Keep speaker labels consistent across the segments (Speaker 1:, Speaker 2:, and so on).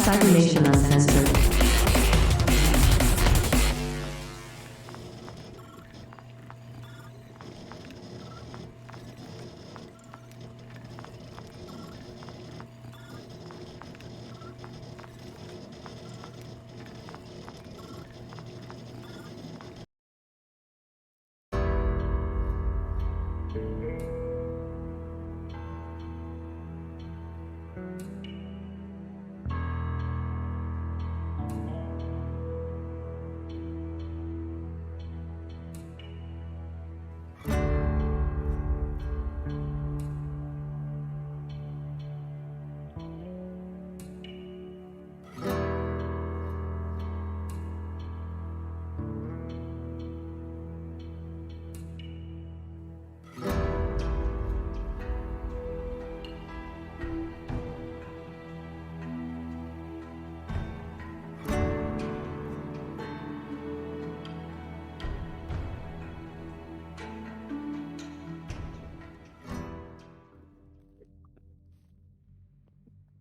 Speaker 1: Cybernation Uncensored.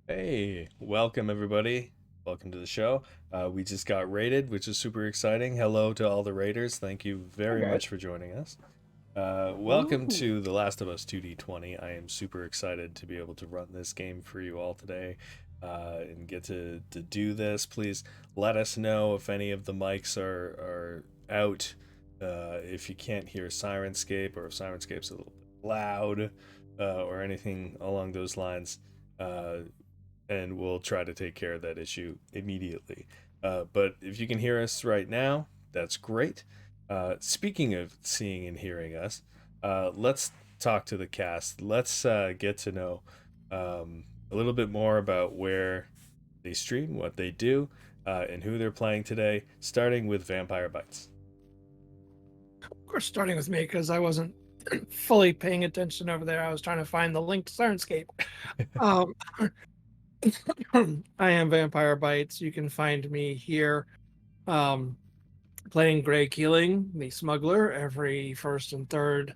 Speaker 2: Hey, welcome everybody. Welcome to the show. We just got raided, which is super exciting. Hello to all the raiders. Thank you very much for joining us. Welcome to The Last of Us 2D20. I am super excited to be able to run this game for you all today and get to do this. Please let us know if any of the mics are out, if you can't hear Sirenscape or if Sirenscape's a little bit loud or anything along those lines. And we'll try to take care of that issue immediately. But if you can hear us right now, that's great. Speaking of seeing and hearing us, let's talk to the cast. Let's get to know a little bit more about where they stream, what they do, and who they're playing today, starting with Vampire Bites.
Speaker 3: Of course, starting with me, because I wasn't fully paying attention over there. I was trying to find the link to Sirenscape. I am Vampire Bites. You can find me here playing Grey Keeling, the smuggler, every first and third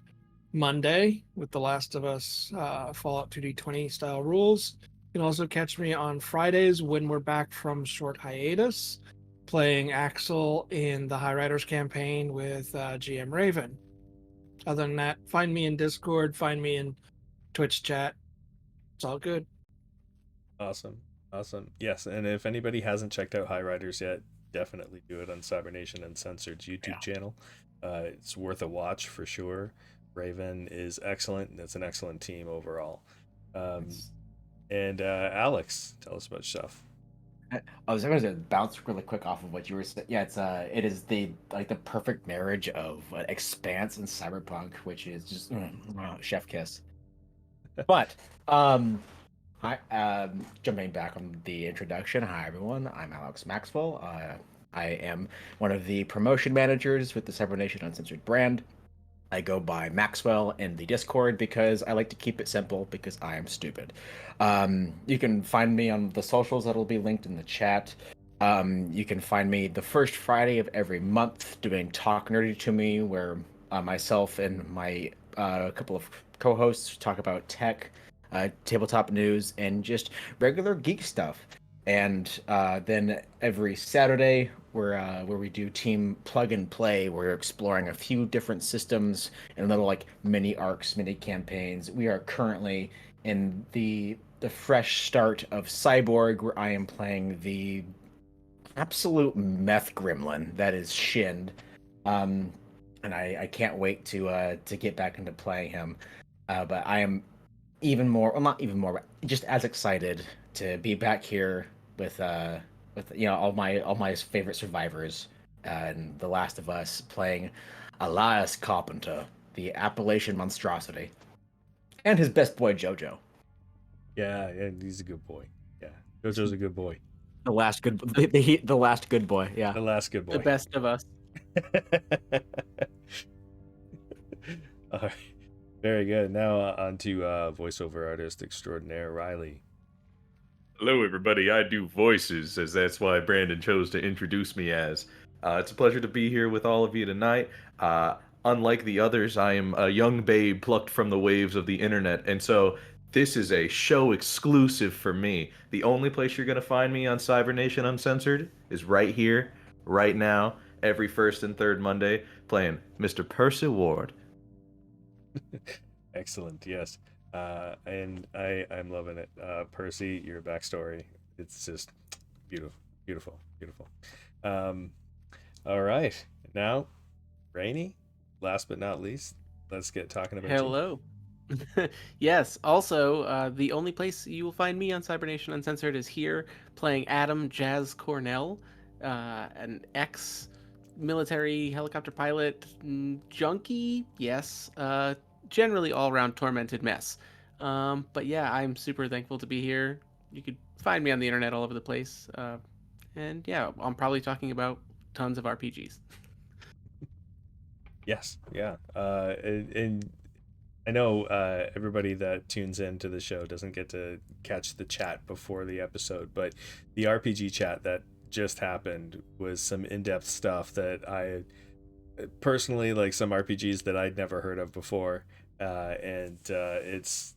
Speaker 3: Monday with The Last of Us Fallout 2D20 style rules. You can also catch me on Fridays when we're back from short hiatus, playing Axel in the High Riders campaign with GM Raven. Other than that, find me in Discord, find me in Twitch chat. It's all good.
Speaker 2: Awesome. Yes, and if anybody hasn't checked out High Riders yet, definitely do it on Cybernation Uncensored's YouTube channel. It's worth a watch for sure. Raven is excellent, and it's an excellent team overall. And Alex, tell us about yourself.
Speaker 4: I was going to bounce really quick off of what you were saying. Yeah, it is the perfect marriage of Expanse and Cyberpunk, which is just chef kiss. But hi, jumping back on the introduction. Hi everyone, I'm Alex Maxwell. I am one of the promotion managers with the Cybernation Uncensored brand. I go by Maxwell in the Discord because I like to keep it simple because I am stupid. You can find me on the socials that'll be linked in the chat. You can find me the first Friday of every month doing Talk Nerdy to Me, where myself and my couple of co-hosts talk about tech, tabletop news, and just regular geek stuff. And then every Saturday, where we do team plug and play, where we're exploring a few different systems and little mini arcs, mini campaigns. We are currently in the fresh start of Cyborg, where I am playing the absolute meth gremlin that is Shind, and I can't wait to get back into playing him. But I am even more, well, not even more, but just as excited to be back here with all my favorite survivors and The Last of Us, playing Elias Carpenter, the Appalachian monstrosity, and his best boy Jojo.
Speaker 2: Yeah, he's a good boy. Yeah, Jojo's a good boy.
Speaker 4: The last good, the last good boy. Yeah,
Speaker 2: the last good boy.
Speaker 5: The best of us.
Speaker 2: All right, very good. Now on to voiceover artist extraordinaire Riley.
Speaker 6: Hello, everybody. I do voices, as that's why Brandon chose to introduce me as. It's a pleasure to be here with all of you tonight. Unlike the others, I am a young babe plucked from the waves of the internet, and so this is a show exclusive for me. The only place you're going to find me on Cybernation Uncensored is right here, right now, every first and third Monday, playing Mr. Percy Ward.
Speaker 2: Excellent. Yes. And I'm loving it. Percy, your backstory, it's just beautiful, beautiful, beautiful. Um, all right. Now, Rainy, last but not least, let's get talking about you.
Speaker 1: Hello. Yes, also, the only place you will find me on Cybernation Uncensored is here, playing Adam Jazz Cornell, an ex-military helicopter pilot, junkie, yes, generally all-around tormented mess. But yeah, I'm super thankful to be here. You could find me on the internet all over the place. And yeah, I'm probably talking about tons of RPGs.
Speaker 2: Yes. Yeah. And I know everybody that tunes into the show doesn't get to catch the chat before the episode, but the RPG chat that just happened was some in-depth stuff that I personally like, some RPGs that I'd never heard of before, and it's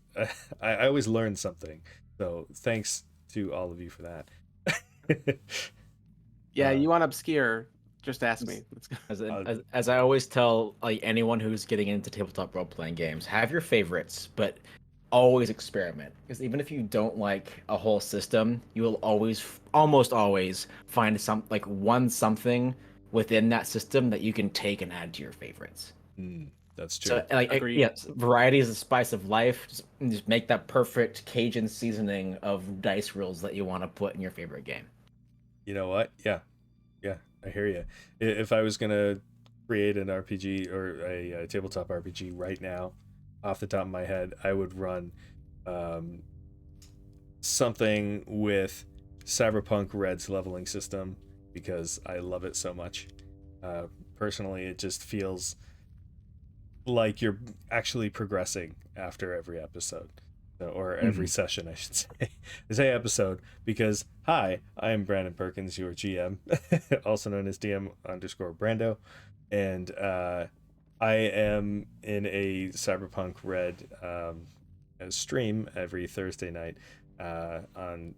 Speaker 2: I always learn something. So thanks to all of you for that.
Speaker 1: Yeah, you want obscure, just ask me.
Speaker 4: As I always tell like anyone who's getting into tabletop role playing games, have your favorites, but always experiment. Because even if you don't like a whole system, you will almost always find something within that system that you can take and add to your favorites.
Speaker 2: That's true.
Speaker 4: So
Speaker 1: Agreed.
Speaker 4: variety is the spice of life. Just make that perfect Cajun seasoning of dice rolls that you want to put in your favorite game.
Speaker 2: You know what? Yeah, I hear you. If I was gonna create an RPG or a tabletop RPG right now, off the top of my head, I would run something with Cyberpunk Red's leveling system because I love it so much. Personally, it just feels like you're actually progressing after every episode, or every session, I should say. I say episode because, hi, I am Brandon Perkins, your GM, also known as DM_Brando, and I am in a Cyberpunk Red stream every Thursday night on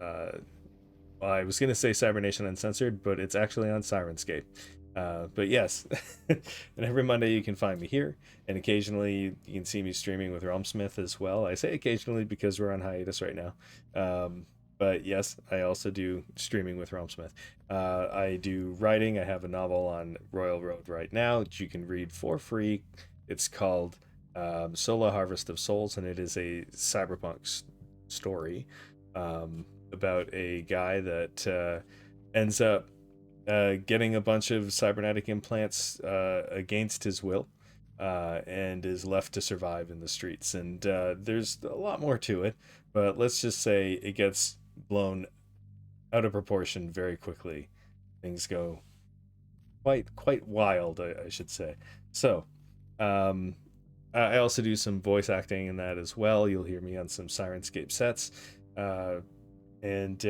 Speaker 2: well, I was gonna say Cybernation Uncensored, but it's actually on Sirenscape. But yes, and every Monday you can find me here, and occasionally you can see me streaming with Realmsmith as well. I say occasionally because we're on hiatus right now. But yes, I also do streaming with Realmsmith. I do writing. I have a novel on Royal Road right now that you can read for free. It's called Solo Harvest of Souls, and it is a cyberpunk story about a guy that ends up getting a bunch of cybernetic implants against his will, and is left to survive in the streets. And there's a lot more to it, but let's just say it gets blown out of proportion very quickly. Things go quite wild, I should say. So I also do some voice acting in that as well. You'll hear me on some Sirenscape sets, and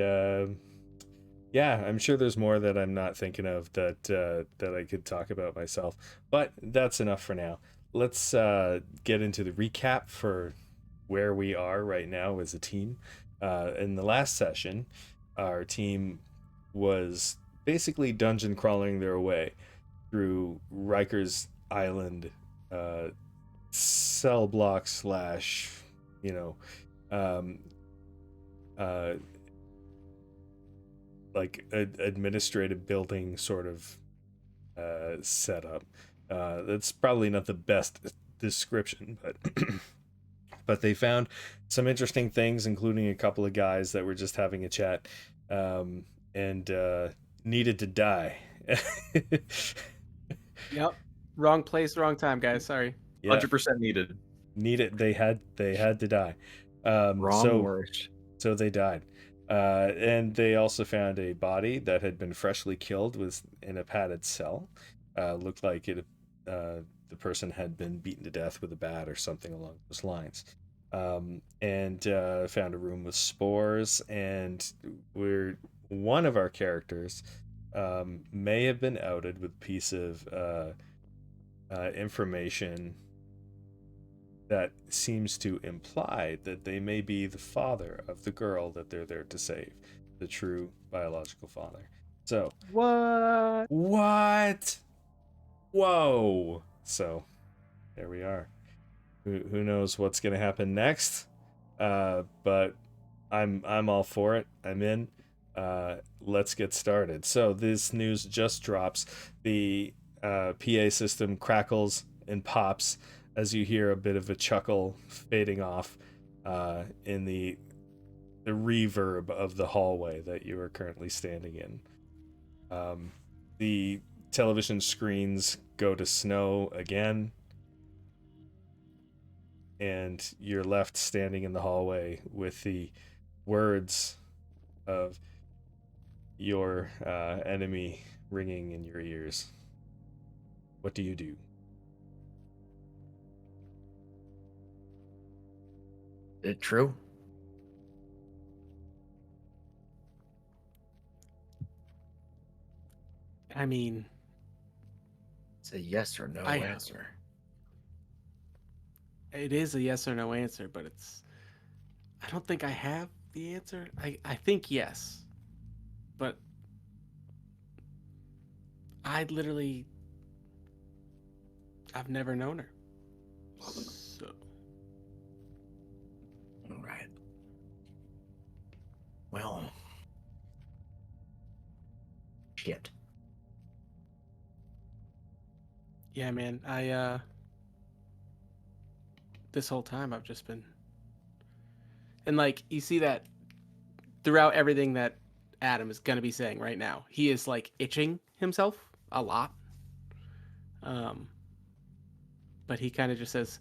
Speaker 2: yeah, I'm sure there's more that I'm not thinking of that I could talk about myself, but that's enough for now. Let's get into the recap for where we are right now as a team. In the last session, our team was basically dungeon crawling their way through Riker's Island cell block slash, like administrative building sort of setup. That's probably not the best description, but but they found some interesting things, including a couple of guys that were just having a chat and needed to die.
Speaker 1: Yep. Wrong place, wrong time, guys. Sorry.
Speaker 6: 100% needed.
Speaker 2: They had to die.
Speaker 4: Wrong words.
Speaker 2: So they died. And they also found a body that had been freshly killed in a padded cell. Looked like the person had been beaten to death with a bat or something along those lines. And found a room with spores, and one of our characters may have been outed with a piece of information that seems to imply that they may be the father of the girl that they're there to save, the true biological father. So,
Speaker 4: What?
Speaker 2: what? Whoa! So, there we are. Who knows what's gonna happen next? But I'm all for it. I'm in. Let's get started. So this news just drops. The PA system crackles and pops as you hear a bit of a chuckle fading off in the reverb of the hallway that you are currently standing in. The television screens go to snow again, and you're left standing in the hallway with the words of your enemy ringing in your ears. What do you do?
Speaker 4: Is it true?
Speaker 1: I mean,
Speaker 4: It's a yes or no
Speaker 1: I-
Speaker 4: answer.
Speaker 1: it is a yes or no answer, but I don't think I have the answer. I think yes, but I've never known her. So
Speaker 4: All right. Well, shit.
Speaker 1: yeah, man, this whole time I've just been, and like you see that throughout everything that Adam is gonna be saying right now, he is like itching himself a lot. But he kind of just says,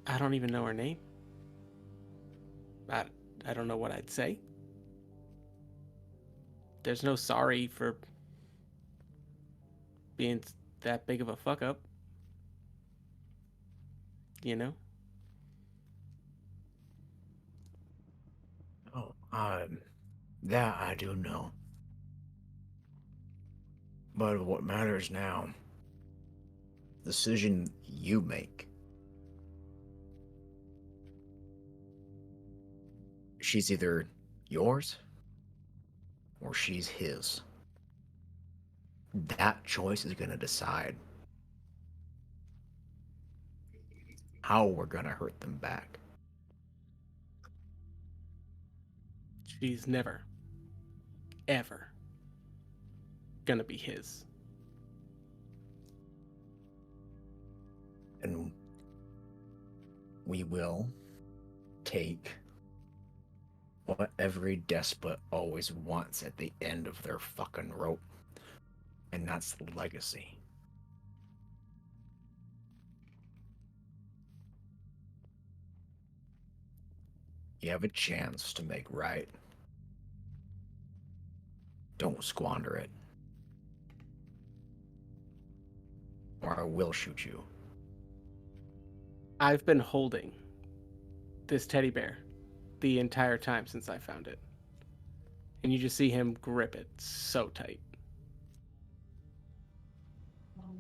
Speaker 1: I don't even know her name. I don't know what I'd say. There's no sorry for being that big of a fuck up. You know?
Speaker 4: Oh, that I do know. But what matters now, decision you make. She's either yours or she's his. That choice is going to decide how we're going to hurt them back.
Speaker 1: She's never, ever gonna be his.
Speaker 4: And we will take what every despot always wants at the end of their fucking rope. And that's the legacy. You have a chance to make right. Don't squander it. Or I will shoot you.
Speaker 1: I've been holding this teddy bear the entire time since I found it. And you just see him grip it so tight.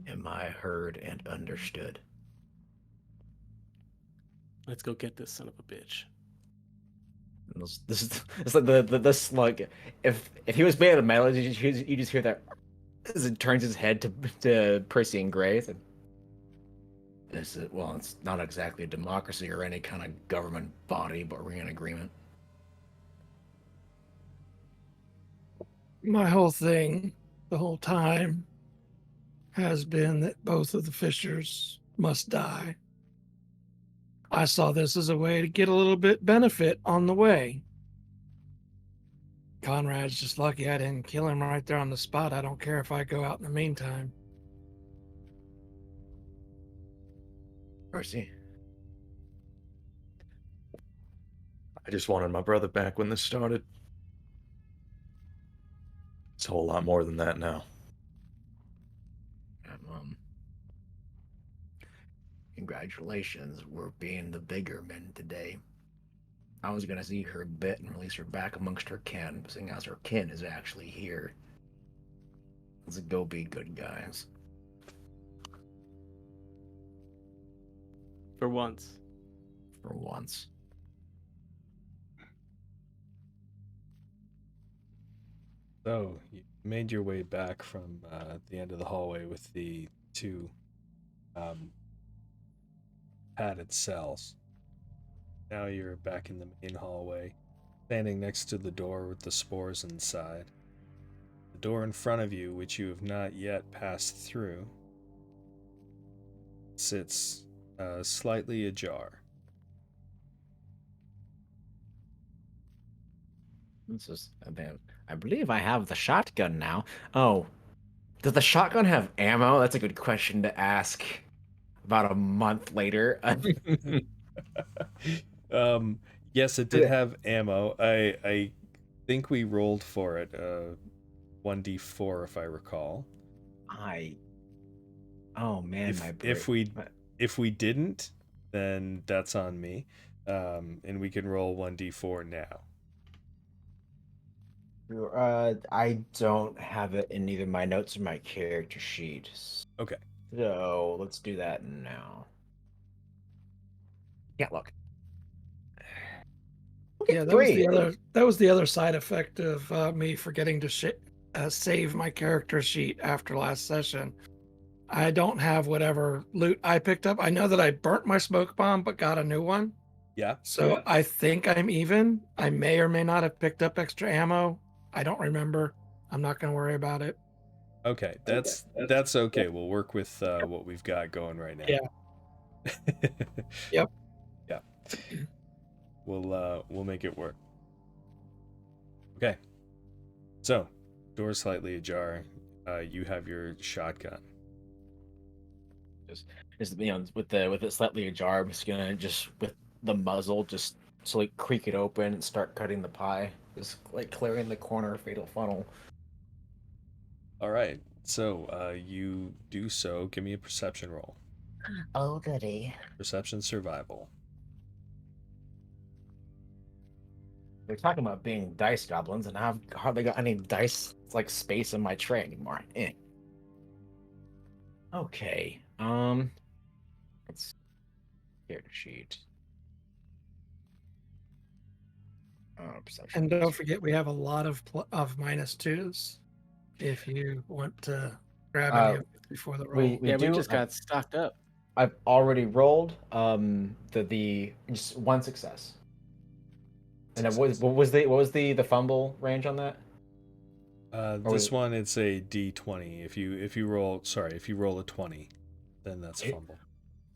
Speaker 4: Am I heard and understood?
Speaker 1: Let's go get this son of a bitch.
Speaker 4: This is it's like the slug. If he was made of metal, you just hear that as it turns his head to Percy and Grace. And well, it's not exactly a democracy or any kind of government body, but we're in agreement.
Speaker 3: My whole thing, the whole time, has been that both of the Fishers must die. I saw this as a way to get a little bit benefit on the way. Conrad's just lucky I didn't kill him right there on the spot. I don't care if I go out in the meantime.
Speaker 4: Percy,
Speaker 6: I just wanted my brother back when this started. It's a whole lot more than that now.
Speaker 4: Congratulations, we're being the bigger men today. I was gonna see her a bit and release her back amongst her kin, seeing as her kin is actually here. Let's go be good guys.
Speaker 1: For once.
Speaker 4: For once.
Speaker 2: So you made your way back from the end of the hallway with the two padded cells. Now you're back in the main hallway, standing next to the door with the spores inside. The door in front of you, which you have not yet passed through, sits slightly ajar.
Speaker 4: This is I believe I have the shotgun now. Oh, does the shotgun have ammo? That's a good question to ask. About a month later.
Speaker 2: Yes, it did have ammo. I think we rolled for it. 1d4 if I recall.
Speaker 4: Oh man,
Speaker 2: If we didn't, then that's on me. And we can roll 1d4 now.
Speaker 4: I don't have it in either my notes or my character sheet.
Speaker 2: Okay.
Speaker 4: So let's do that now. Yeah, look.
Speaker 3: Yeah, that was the other side effect of me forgetting to save my character sheet after last session. I don't have whatever loot I picked up. I know that I burnt my smoke bomb, but got a new one.
Speaker 2: Yeah.
Speaker 3: So I think I'm even. I may or may not have picked up extra ammo. I don't remember. I'm not going to worry about it.
Speaker 2: Okay, that's okay. We'll work with what we've got going right now.
Speaker 3: Yeah. Yep.
Speaker 2: Yeah. We'll make it work. Okay. So, door slightly ajar. You have your shotgun.
Speaker 4: Just with it slightly ajar, I'm just gonna with the muzzle just slowly creak it open and start cutting the pie. Just like clearing the corner of fatal funnel.
Speaker 2: All right. So, you do so. Give me a perception roll.
Speaker 4: Oh goody.
Speaker 2: Perception survival.
Speaker 4: They're talking about being dice goblins, and I've hardly got any dice space in my tray anymore. Okay. Let's character sheet. Perception.
Speaker 3: And don't forget, we have a lot of -2s. If you want to grab any of it before the roll.
Speaker 1: We just got stocked up.
Speaker 4: I've already rolled the just one success. And what was the fumble range on that?
Speaker 2: This one it's a D20. If you roll a 20, then that's fumble.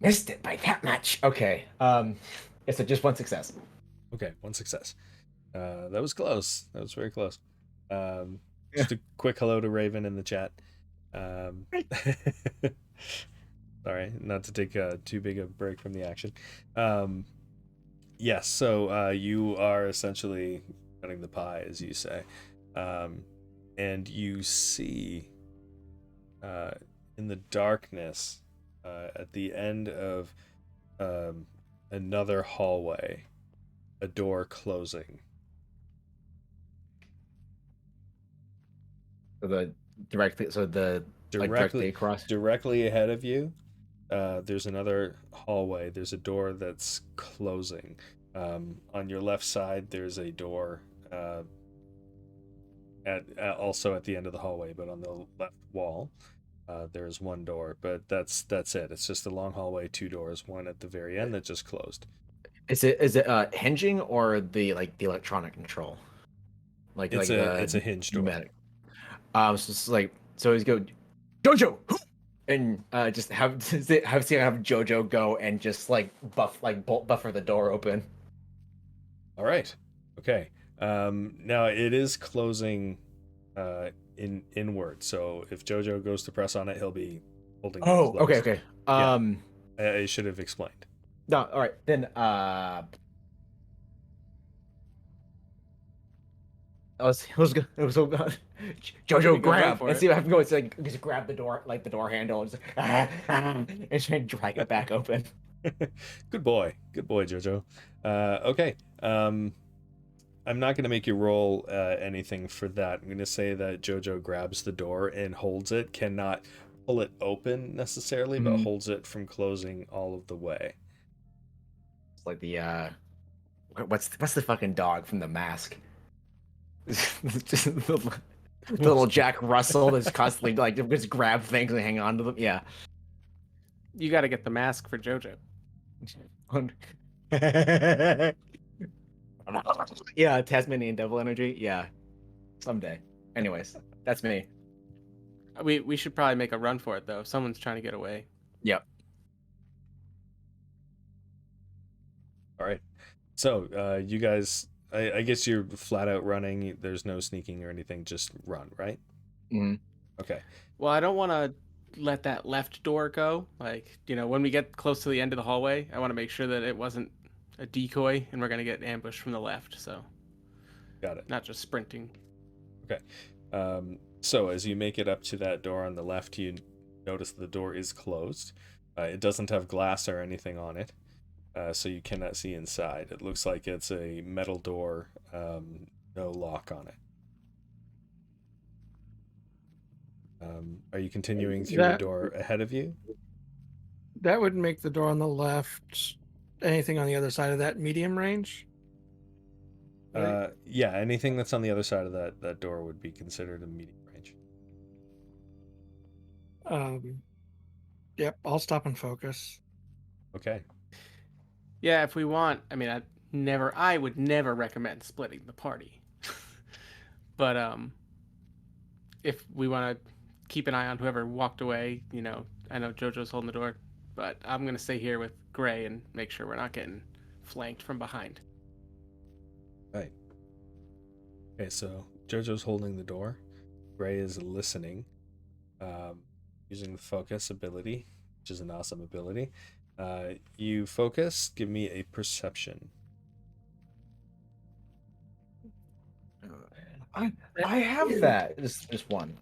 Speaker 4: Missed it by that much. Okay. It's just one success.
Speaker 2: Okay, one success. That was close. That was very close. Just a quick hello to Raven in the chat. Sorry, not to take too big a break from the action. Yes, so you are essentially cutting the pie, as you say. And you see in the darkness at the end of another hallway, a door closing.
Speaker 4: Directly across.
Speaker 2: Directly ahead of you, there's another hallway. There's a door that's closing. On your left side, there's a door also at the end of the hallway, but on the left wall, there's one door. But that's it. It's just a long hallway, two doors, one at the very end that just closed.
Speaker 4: Is it hinging or the electronic control?
Speaker 2: It's a hinge door.
Speaker 4: So he's go, Jojo, and just have Jojo go and just buffer the door open.
Speaker 2: All right. Okay. Now it is closing inward. So if Jojo goes to press on it, he'll be holding it closed.
Speaker 4: Okay.
Speaker 2: I should have explained.
Speaker 4: No, all right. Then Jojo grab and see what happens. It's just grab the door, the door handle, and just and drag it back open.
Speaker 2: Good boy, Jojo. Okay. I'm not going to make you roll anything for that. I'm going to say that Jojo grabs the door and holds it, cannot pull it open necessarily, but holds it from closing all of the way.
Speaker 4: It's like the what's the fucking dog from The Mask? Just the little Jack Russell that's constantly like just grab things and hang on to them. Yeah.
Speaker 1: You got to get the mask for JoJo.
Speaker 4: Yeah, Tasmanian devil energy. Yeah, someday. Anyways, that's me.
Speaker 1: We should probably make a run for it though. If someone's trying to get away.
Speaker 4: Yep.
Speaker 2: All right. So, you guys, I guess you're flat out running. There's no sneaking or anything. Just run, right?
Speaker 4: Mhm.
Speaker 2: Okay.
Speaker 1: Well, I don't want to let that left door go. Like, when we get close to the end of the hallway, I want to make sure that it wasn't a decoy and we're going to get ambushed from the left. So,
Speaker 2: Got it.
Speaker 1: not just sprinting.
Speaker 2: Okay. So as you make it up to that door on the left, you notice the door is closed. It doesn't have glass or anything on it, so you cannot see inside. It looks like it's a metal door, no lock on it. Are you continuing through the door ahead of you?
Speaker 3: That would make the door on the left. Anything on the other side of that medium range? Right.
Speaker 2: Yeah, anything that's on the other side of that door would be considered a medium range.
Speaker 3: Yep, I'll stop and focus.
Speaker 2: Okay.
Speaker 1: Yeah, if we want, I mean, I would never recommend splitting the party. But if we want to keep an eye on whoever walked away, I know JoJo's holding the door, but I'm gonna stay here with Gray and make sure we're not getting flanked from behind.
Speaker 2: Right. Okay, so JoJo's holding the door. Gray is listening, using the focus ability, which is an awesome ability. You focus. Give me a perception.
Speaker 4: I have that. Just one.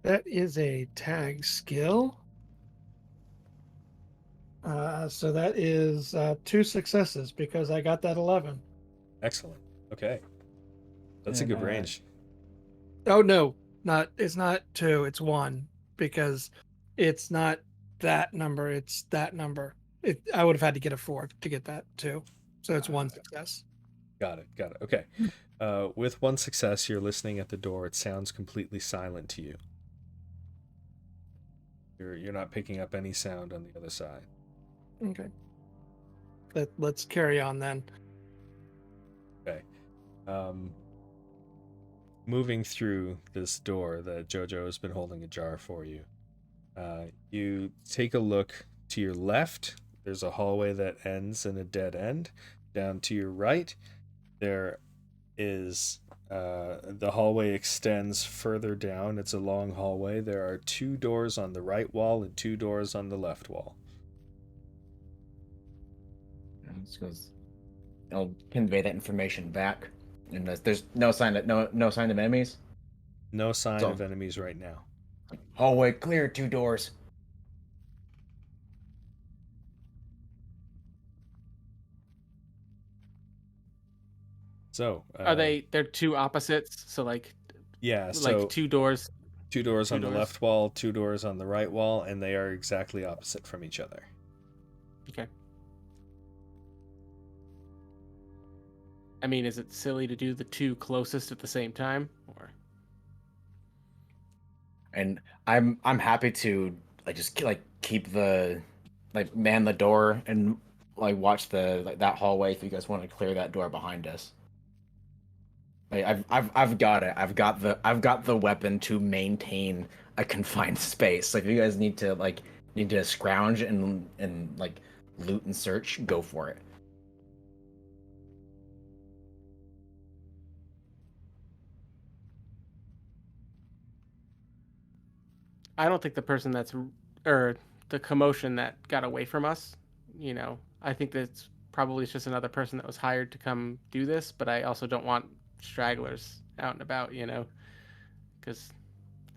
Speaker 3: That is a tag skill. So that is 2 successes because I got that 11.
Speaker 2: Excellent. Okay, that's a
Speaker 4: And,
Speaker 2: good range.
Speaker 3: Oh no, it's not 2, it's 1 because it's not that number, it's that number. I would have had to get a 4 to get that 2. So it's 1 success.
Speaker 2: Got it. Okay. With 1 success, you're listening at the door. It sounds completely silent to you. You're not picking up any sound on the other side.
Speaker 3: Okay. Let's carry on then.
Speaker 2: Okay. Moving through this door that JoJo has been holding ajar for you, you take a look to your left. There's a hallway that ends in a dead end. Down to your right, there is the hallway extends further down. It's a long hallway. There are 2 doors on the right wall and 2 doors on the left wall.
Speaker 4: I'll convey that information back. And there's no sign of enemies.
Speaker 2: No sign of enemies right now.
Speaker 4: Hallway clear, 2 doors.
Speaker 2: So
Speaker 1: Are they're 2 opposites? So
Speaker 2: yeah, so
Speaker 1: 2 doors.
Speaker 2: 2 doors
Speaker 1: 2
Speaker 2: on the
Speaker 1: doors.
Speaker 2: left wall, 2 doors on the right wall, and they are exactly opposite from each other.
Speaker 1: Okay. I mean, is it silly to do the 2 closest at the same time, or?
Speaker 4: And I'm happy to just keep the man the door and watch the that hallway if you guys want to clear that door behind us. I've got it. I've got the weapon to maintain a confined space. If you guys need to scrounge and loot and search, go for it.
Speaker 1: I don't think the person or the commotion that got away from us, I think that's probably just another person that was hired to come do this, but I also don't want stragglers out and about, because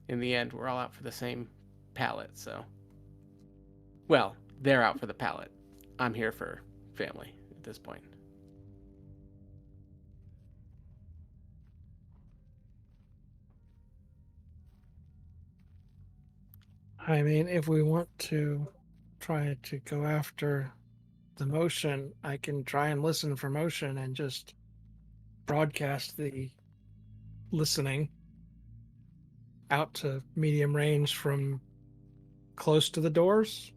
Speaker 1: in the end, we're all out for the same pallet, so. Well, they're out for the pallet. I'm here for family at this point.
Speaker 3: I mean, if we want to try to go after the motion, I can try and listen for motion and just broadcast the listening out to medium range from close to the doors.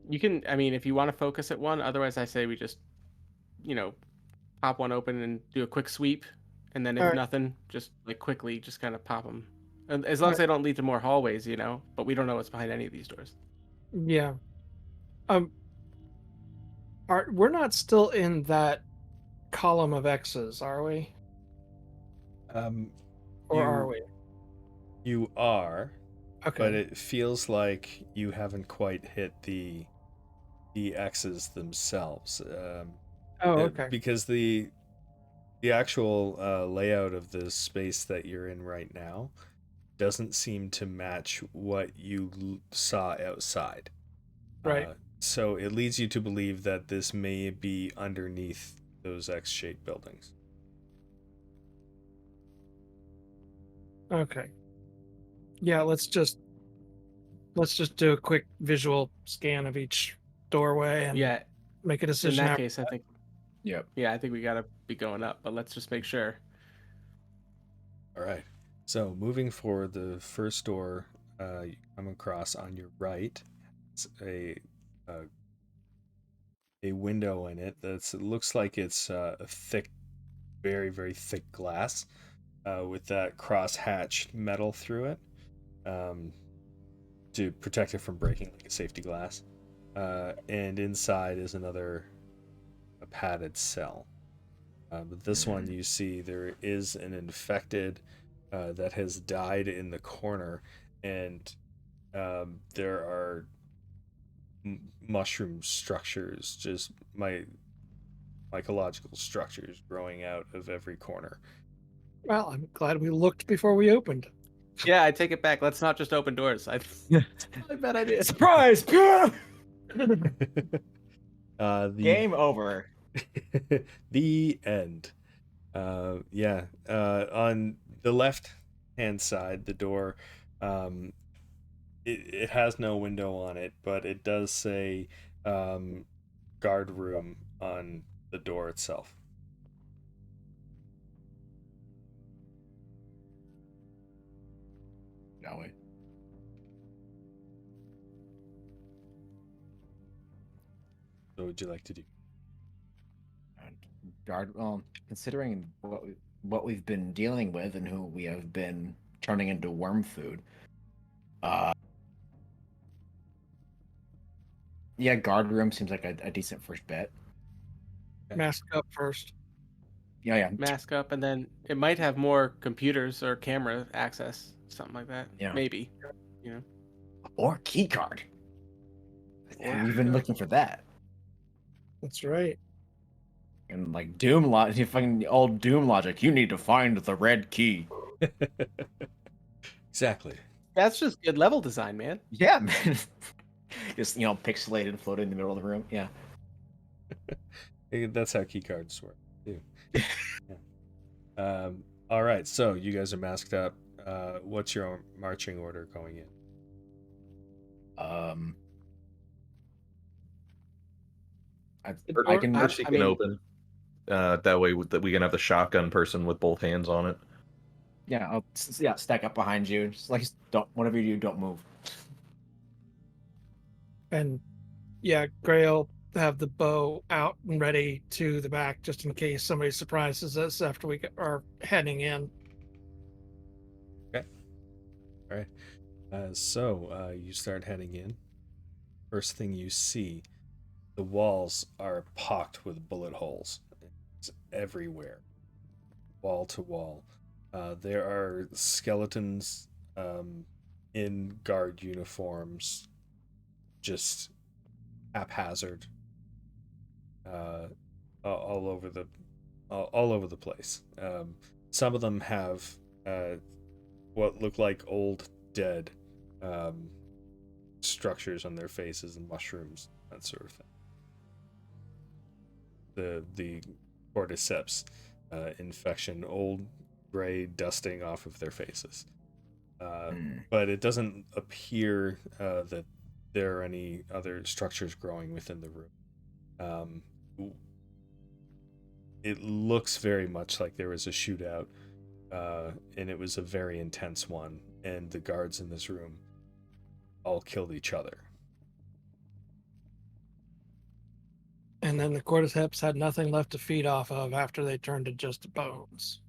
Speaker 1: You can, I mean, if you want to focus at one, otherwise I say we just, pop one open and do a quick sweep, and then if
Speaker 3: Alright.
Speaker 1: nothing, just like quickly, just kind of pop them. And as long as
Speaker 3: Alright.
Speaker 1: they don't lead to more hallways, but we don't know what's behind any of these doors.
Speaker 3: Yeah. We're not still in that column of X's, are we? Or are we?
Speaker 2: You are,
Speaker 3: Okay.
Speaker 2: but it feels like you haven't quite hit the X's themselves.
Speaker 3: Okay.
Speaker 2: Because the actual layout of the space that you're in right now doesn't seem to match what you saw outside.
Speaker 3: Right.
Speaker 2: So it leads you to believe that this may be underneath those X-shaped buildings.
Speaker 3: Okay. Yeah, let's just do a quick visual scan of each doorway and
Speaker 1: Yeah,
Speaker 3: make a
Speaker 1: in
Speaker 3: decision.
Speaker 1: that case, I think,
Speaker 4: Yep.
Speaker 1: yeah, I think we gotta be going up, but let's just make sure.
Speaker 2: All right. So moving forward, the first door you come across on your right, it's a window in it it looks like it's a thick, very very thick glass with that cross-hatched metal through it to protect it from breaking, like a safety glass. And inside is a padded cell. But this one, you see there is an infected that has died in the corner, and there are mushroom structures, just mycological structures growing out of every corner.
Speaker 3: Well, I'm glad we looked before we opened.
Speaker 1: Yeah, I take it back. Let's not just open doors. It's probably a bad idea.
Speaker 4: Surprise!
Speaker 2: The
Speaker 4: Game over.
Speaker 2: the end. Yeah. On the left hand side, the door, it has no window on it, but it does say guard room on the door itself.
Speaker 4: No way.
Speaker 2: What would you like to do?
Speaker 4: Guard. Well, considering what we've been dealing with and who we have been turning into worm food, yeah, guard room seems like a decent first bet.
Speaker 3: Mask up first.
Speaker 4: Yeah.
Speaker 1: Mask up, and then it might have more computers or camera access, something like that.
Speaker 4: Yeah.
Speaker 1: Maybe.
Speaker 4: Or key card.
Speaker 1: Or
Speaker 4: We've been looking for that.
Speaker 3: That's right.
Speaker 4: And like Doom logic, fucking old Doom logic. You need to find the red key.
Speaker 2: Exactly.
Speaker 1: That's just good level design, man.
Speaker 4: Yeah, man. Just pixelated, floating in the middle of the room. Yeah.
Speaker 2: That's how key cards work too. Yeah. All right, so you guys are masked up. What's your marching order going in?
Speaker 4: I can.
Speaker 6: Mercy can open. That way, we can have the shotgun person with both hands on it.
Speaker 4: Yeah, I'll stack up behind you. Just like, don't, whatever you do, don't move.
Speaker 3: And yeah, Gray'll have the bow out and ready to the back just in case somebody surprises us after we are heading in.
Speaker 2: Okay. All right. So you start heading in. First thing you see, the walls are pocked with bullet holes. It's everywhere, wall to wall. There are skeletons in guard uniforms, just haphazard, all over the place. Some of them have what look like old dead structures on their faces and mushrooms, that sort of thing. The cordyceps infection, old gray dusting off of their faces. but it doesn't appear that there are any other structures growing within the room. It looks very much like there was a shootout, and it was a very intense one, and the guards in this room all killed each other.
Speaker 3: And then the cordyceps had nothing left to feed off of after they turned to just bones.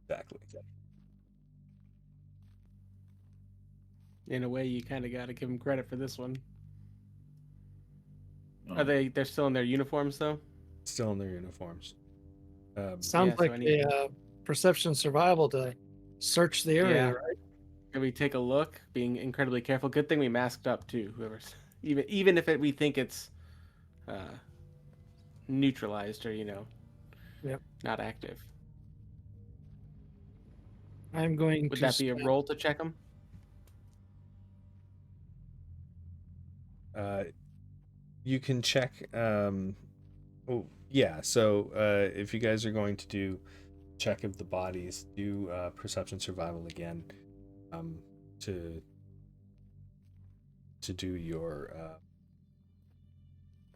Speaker 2: Exactly.
Speaker 1: In a way, you kind of got to give them credit for this one. They're still in their uniforms though?
Speaker 2: Still in their uniforms.
Speaker 3: Sounds
Speaker 1: Yeah, so
Speaker 3: like a perception survival to search the area,
Speaker 1: Yeah.
Speaker 3: right?
Speaker 1: Can we take a look? Being incredibly careful. Good thing we masked up too. Even if we think it's neutralized or
Speaker 3: Yep.
Speaker 1: not active.
Speaker 3: I'm going
Speaker 1: Would
Speaker 3: to
Speaker 1: that be a roll to check them?
Speaker 2: You can check. Oh yeah. So if you guys are going to do check of the bodies, do perception survival again, to do your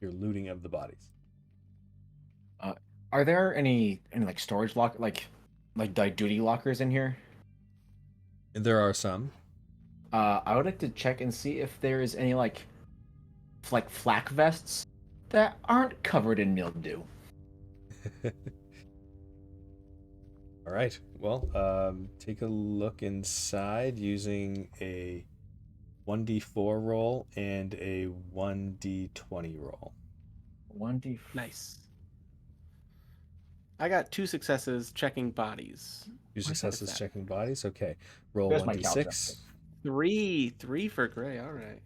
Speaker 2: looting of the bodies.
Speaker 4: Are there any like storage like duty lockers in here?
Speaker 2: There are some.
Speaker 4: I would like to check and see if there is any like flak vests that aren't covered in mildew.
Speaker 2: All right. Well, take a look inside using a 1d4 roll and a 1d20 roll.
Speaker 4: 1d.
Speaker 1: Nice. I got 2 successes checking bodies.
Speaker 2: 2 successes
Speaker 1: that?
Speaker 2: checking bodies. Okay. Roll
Speaker 4: There's my
Speaker 2: 1d6.
Speaker 1: 3 for Gray. All right.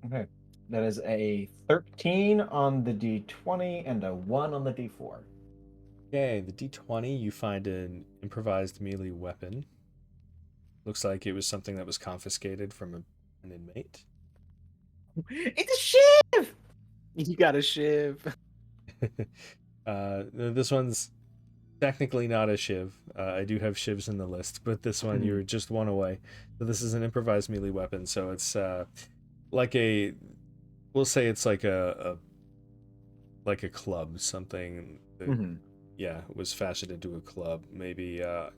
Speaker 4: Okay. That is a 13 on the d20 and a 1 on the d4.
Speaker 2: Okay, the d20, you find an improvised melee weapon. Looks like it was something that was confiscated from an inmate.
Speaker 4: It's a shiv!
Speaker 1: You got a shiv.
Speaker 2: This one's technically not a shiv. I do have shivs in the list, but this one you're just one away. So this is an improvised melee weapon. So it's like we'll say it's like a club, something that, yeah, was fashioned into a club. Maybe a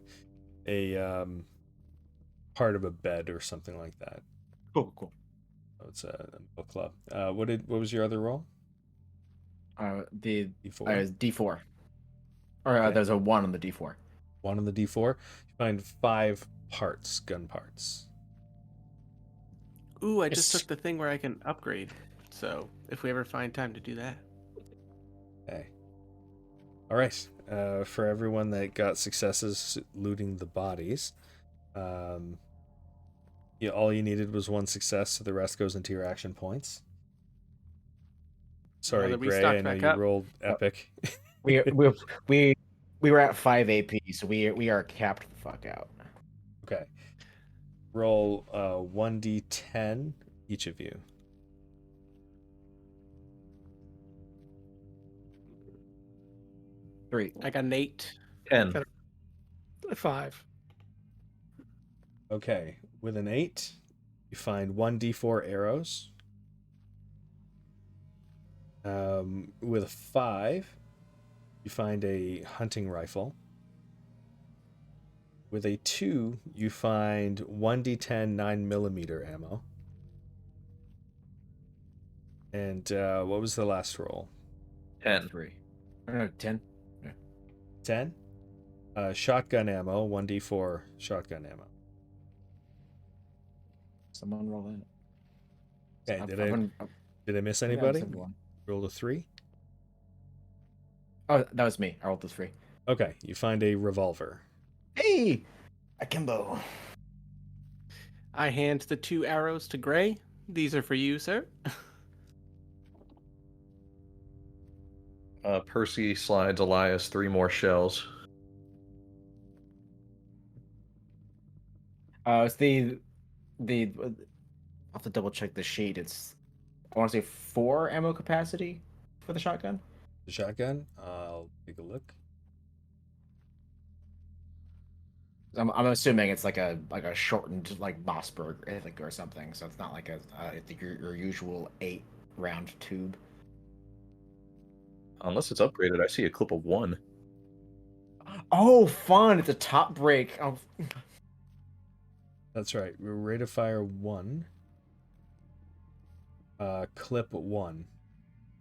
Speaker 2: part of a bed or something like that.
Speaker 4: Cool.
Speaker 2: So it's a club. What was your other roll?
Speaker 4: The
Speaker 2: D4.
Speaker 4: D4. Or
Speaker 2: Okay.
Speaker 4: there's a 1 on the D4.
Speaker 2: 1 on the D4. You find 5 parts, gun parts.
Speaker 1: Ooh, I just took the thing where I can upgrade. So if we ever find time to do that.
Speaker 2: Okay. All right. For everyone that got successes looting the bodies, yeah, all you needed was 1 success, so the rest goes into your action points. Sorry,
Speaker 1: that we
Speaker 2: Gray,
Speaker 1: stocked
Speaker 2: I know
Speaker 1: back
Speaker 2: you
Speaker 1: up.
Speaker 2: rolled epic.
Speaker 4: we were at 5 AP, so we are capped the fuck out.
Speaker 2: Okay. Roll 1d10, each of you.
Speaker 4: Three.
Speaker 1: I got an 8.
Speaker 6: 10.
Speaker 3: 5.
Speaker 2: Okay. With an 8, you find 1d4 arrows. With a 5, you find a hunting rifle. With a 2, you find 1d10 9mm ammo. And what was the last roll?
Speaker 6: 10.
Speaker 4: 3. No, 10.
Speaker 2: 10? Shotgun ammo, 1d4 shotgun ammo.
Speaker 4: Someone roll in.
Speaker 2: Okay, did I miss anybody? Rolled a 3?
Speaker 4: Oh, that was me. I rolled the 3.
Speaker 2: Okay, you find a revolver.
Speaker 4: Hey! Akimbo.
Speaker 1: I hand the 2 arrows to Gray. These are for you, sir.
Speaker 6: Percy slides Elias 3 more shells.
Speaker 4: It's I'll have to double check the sheet. It's, I want to say 4 ammo capacity for the shotgun.
Speaker 2: The shotgun? I'll take a look.
Speaker 4: I'm assuming it's like a shortened like Mossberg or something. So it's not like your usual 8-round tube.
Speaker 6: Unless it's upgraded, I see a clip of 1.
Speaker 4: Oh, fun! It's a top break. Oh,
Speaker 2: That's right. Rate of fire 1. Clip 1.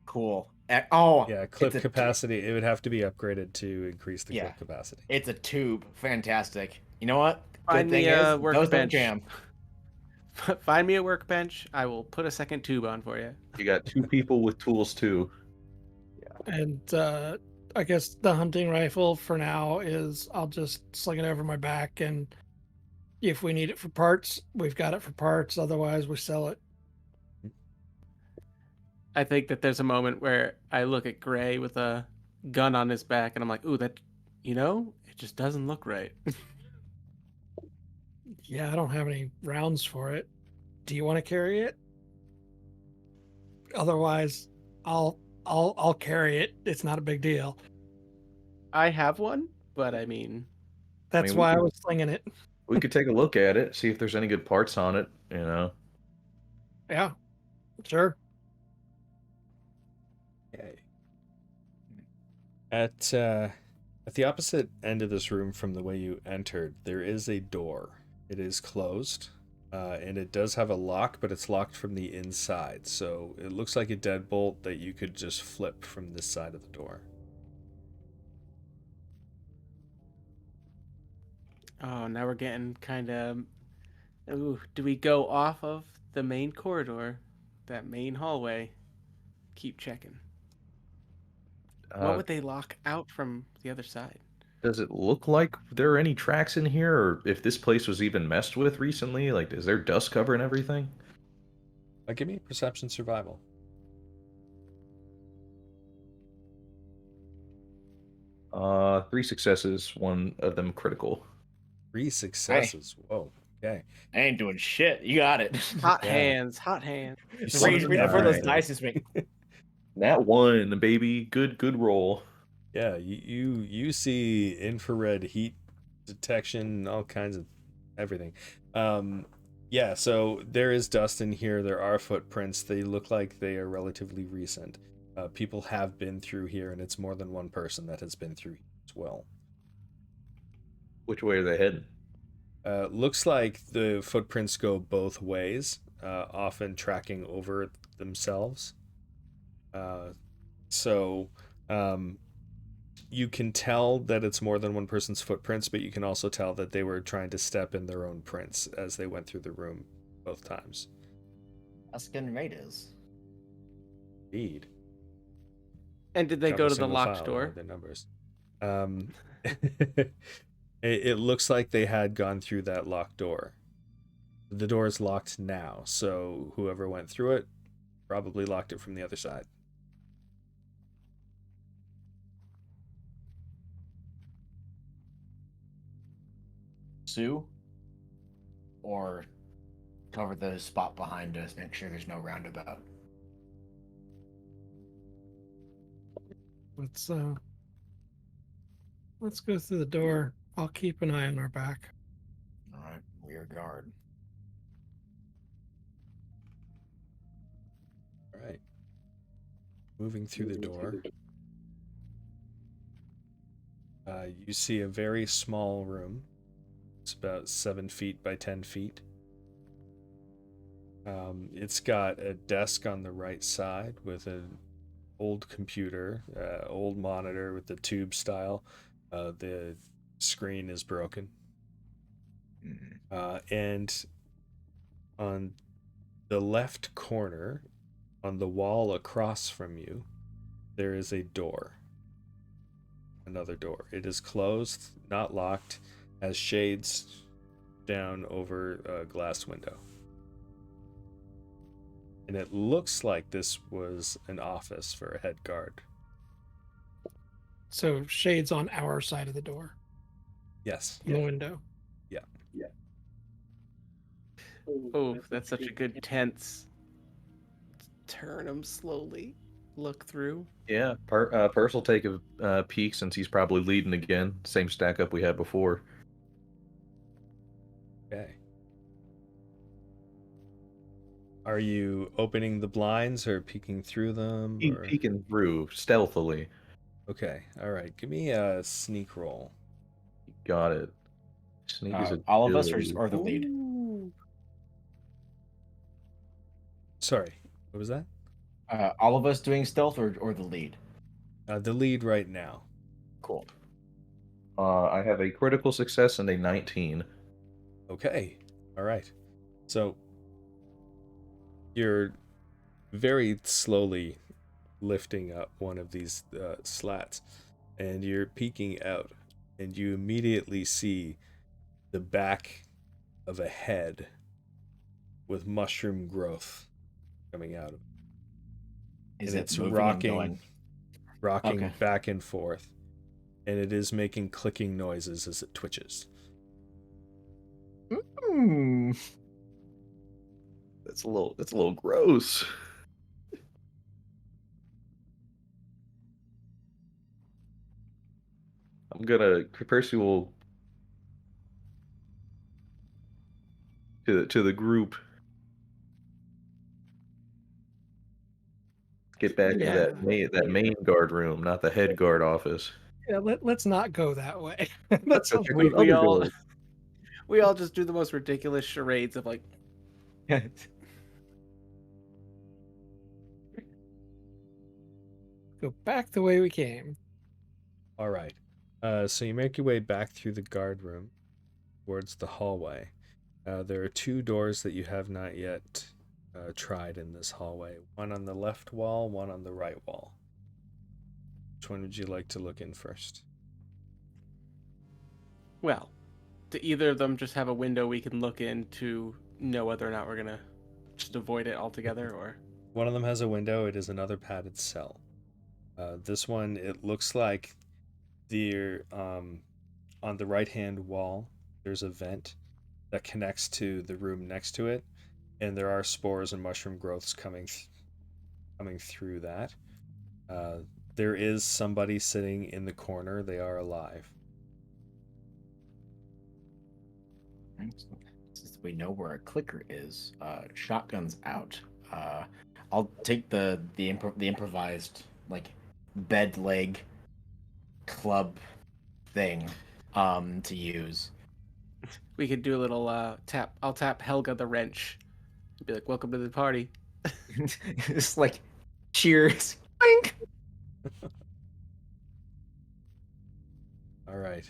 Speaker 4: cool.
Speaker 2: Yeah, clip
Speaker 4: it's a
Speaker 2: capacity. It would have to be upgraded to increase the
Speaker 4: Yeah.
Speaker 2: clip capacity.
Speaker 4: It's a tube. Fantastic. You know what?
Speaker 1: Find
Speaker 4: Good
Speaker 1: me
Speaker 4: thing
Speaker 1: a
Speaker 4: is, those don't
Speaker 1: workbench.
Speaker 4: jam.
Speaker 1: Find me a workbench. I will put a second tube on for you.
Speaker 6: You got 2 people with tools too.
Speaker 3: And I guess the hunting rifle for now is I'll just sling it over my back, and if we need it for parts, we've got it for parts. Otherwise, we sell it.
Speaker 1: I think that there's a moment where I look at Gray with a gun on his back, and I'm like, "Ooh, that, it just doesn't look right."
Speaker 3: Yeah, I don't have any rounds for it. Do you want to carry it? Otherwise, I'll carry it. It's not a big deal.
Speaker 1: I have one, but I mean,
Speaker 3: That's
Speaker 6: we
Speaker 3: why I
Speaker 6: could-
Speaker 3: was slinging it.
Speaker 6: We could take a look at it, see if there's any good parts on it,
Speaker 3: Yeah, sure.
Speaker 2: Okay. At the opposite end of this room from the way you entered, there is a door. It is closed, and it does have a lock, but it's locked from the inside. So it looks like a deadbolt that you could just flip from this side of the door.
Speaker 1: oh, now we're getting kind of. Ooh, do we go off of the main corridor, that main hallway? Keep checking. What would they lock out from the other side?
Speaker 6: Does it look like there are any tracks in here, or if this place was even messed with recently? Like, is there dust covering everything?
Speaker 2: Give me a perception survival.
Speaker 6: 3 successes, 1 of them critical.
Speaker 2: 3 successes. Whoa. Okay.
Speaker 4: I ain't doing shit. You got it.
Speaker 1: Hot
Speaker 2: Yeah.
Speaker 1: hands, hot hands.
Speaker 6: saw
Speaker 4: Reach
Speaker 6: the
Speaker 4: for those
Speaker 6: nine.
Speaker 4: dice is me.
Speaker 6: That 1, baby. Good roll.
Speaker 2: Yeah, you see infrared heat detection, all kinds of everything. Yeah, so there is dust in here. There are footprints. They look like they are relatively recent. People have been through here, and it's more than one person that has been through here as well.
Speaker 6: Which way are they heading?
Speaker 2: Looks like the footprints go both ways, often tracking over themselves. So you can tell that it's more than one person's footprints, but you can also tell that they were trying to step in their own prints as they went through the room both times.
Speaker 4: Asking Raiders.
Speaker 2: Indeed.
Speaker 1: And did they
Speaker 2: Drop
Speaker 1: go
Speaker 2: a
Speaker 1: to the
Speaker 2: single
Speaker 1: locked
Speaker 2: file
Speaker 1: door?
Speaker 2: with their numbers. It looks like they had gone through that locked door. The door is locked now, so whoever went through it probably locked it from the other side.
Speaker 4: Sue? Or cover the spot behind us, make sure there's no roundabout.
Speaker 3: Let's go through the door. I'll keep an eye on our back.
Speaker 4: Alright, rear guard.
Speaker 2: All right. Moving through the door. You see a very small room. It's about 7 feet by 10 feet. It's got a desk on the right side with an old computer, old monitor with the tube style. The screen is broken. And on the left corner, on the wall across from you, there is a door. Another door. It is closed, not locked, has shades down over a glass window. And it looks like this was an office for a head guard.
Speaker 3: So shades on our side of the door,
Speaker 2: Yes.
Speaker 3: the window.
Speaker 1: Oh, that's such a good tense. Turn him slowly. Look through.
Speaker 6: Yeah, Purse will take a peek since he's probably leading again. Same stack up we had before.
Speaker 2: Okay. Are you opening the blinds or peeking through them? Or...
Speaker 6: Peeking through stealthily.
Speaker 2: Okay. All right. Give me a sneak roll.
Speaker 6: Got it. Sneak is
Speaker 4: All of us
Speaker 6: agility.
Speaker 4: or the lead?
Speaker 1: Ooh.
Speaker 2: Sorry. What was that?
Speaker 4: All of us doing stealth or the lead?
Speaker 2: The lead right now.
Speaker 4: Cool.
Speaker 6: I have a critical success and a 19.
Speaker 2: Okay. All right. So you're very slowly lifting up one of these slats, and you're peeking out, and you immediately see the back of a head with mushroom growth coming out of it.
Speaker 4: Is
Speaker 2: And
Speaker 4: it
Speaker 2: it's
Speaker 4: moving and
Speaker 2: rocking
Speaker 4: going? Okay.
Speaker 2: back and forth, and it is making clicking noises as it twitches.
Speaker 4: Hmm.
Speaker 6: That's a little gross. Percy will to the group. Get back into
Speaker 3: Yeah.
Speaker 6: that main guard room, not the head guard office.
Speaker 3: Yeah, let's not go that way. That
Speaker 6: Let's go
Speaker 3: sounds
Speaker 6: check
Speaker 1: We,
Speaker 6: those
Speaker 1: we
Speaker 6: other
Speaker 1: all
Speaker 6: doors.
Speaker 1: we all just do the most ridiculous charades of like,
Speaker 3: go back the way we came.
Speaker 2: All right. So you make your way back through the guard room towards the hallway. There are two doors that you have not yet tried in this hallway. One on the left wall, one on the right wall. Which one would you like to look in first?
Speaker 1: well, do either of them just have a window we can look in to know whether or not we're gonna just avoid it altogether, or
Speaker 2: One of them has a window. It is another padded cell. This one, it looks like on the right-hand wall, there's a vent that connects to the room next to it, and there are spores and mushroom growths coming through that. There is somebody sitting in the corner. They are alive.
Speaker 4: Since we know where a clicker is, shotgun's out. I'll take the improvised like bed leg club thing to use.
Speaker 1: we could do a little tap. I'll tap Helga the wrench. Be like, "Welcome to the party."
Speaker 4: It's like cheers. Boink.
Speaker 2: All right.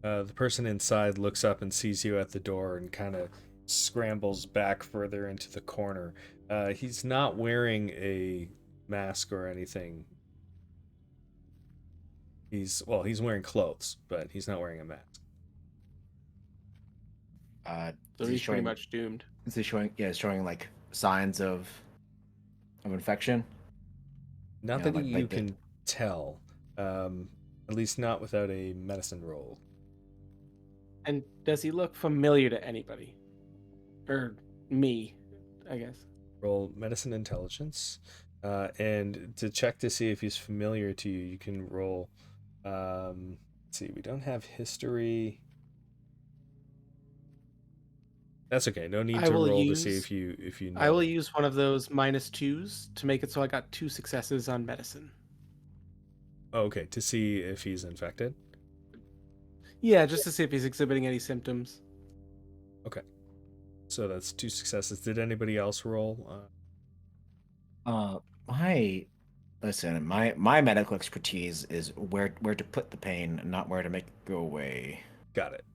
Speaker 2: The person inside looks up and sees you at the door and kind of scrambles back further into the corner. He's not wearing a mask or anything. He's wearing clothes, but he's not wearing a mask.
Speaker 1: So
Speaker 4: Is he
Speaker 1: he's pretty
Speaker 4: showing?
Speaker 1: much doomed.
Speaker 4: Is he showing? Yeah, showing like signs of infection.
Speaker 2: Not
Speaker 4: Yeah,
Speaker 2: that
Speaker 4: like-
Speaker 2: you
Speaker 4: like the-
Speaker 2: can tell. At least not without a medicine roll.
Speaker 1: And does he look familiar to anybody, or me? I guess.
Speaker 2: Roll medicine intelligence, and to check to see if he's familiar to you, you can roll. Let's see, we don't have history. That's okay. No need
Speaker 1: I
Speaker 2: to
Speaker 1: will
Speaker 2: roll to see
Speaker 1: use-
Speaker 2: if you know.
Speaker 1: I will use one of those -2s to make it so I got 2 successes on medicine.
Speaker 2: Oh, okay, to see if he's infected.
Speaker 1: Yeah, just to see if he's exhibiting any symptoms.
Speaker 2: Okay, so that's 2 successes. Did anybody else roll?
Speaker 4: My listen, my medical expertise is where to put the pain, and not where to make it go away.
Speaker 2: Got it.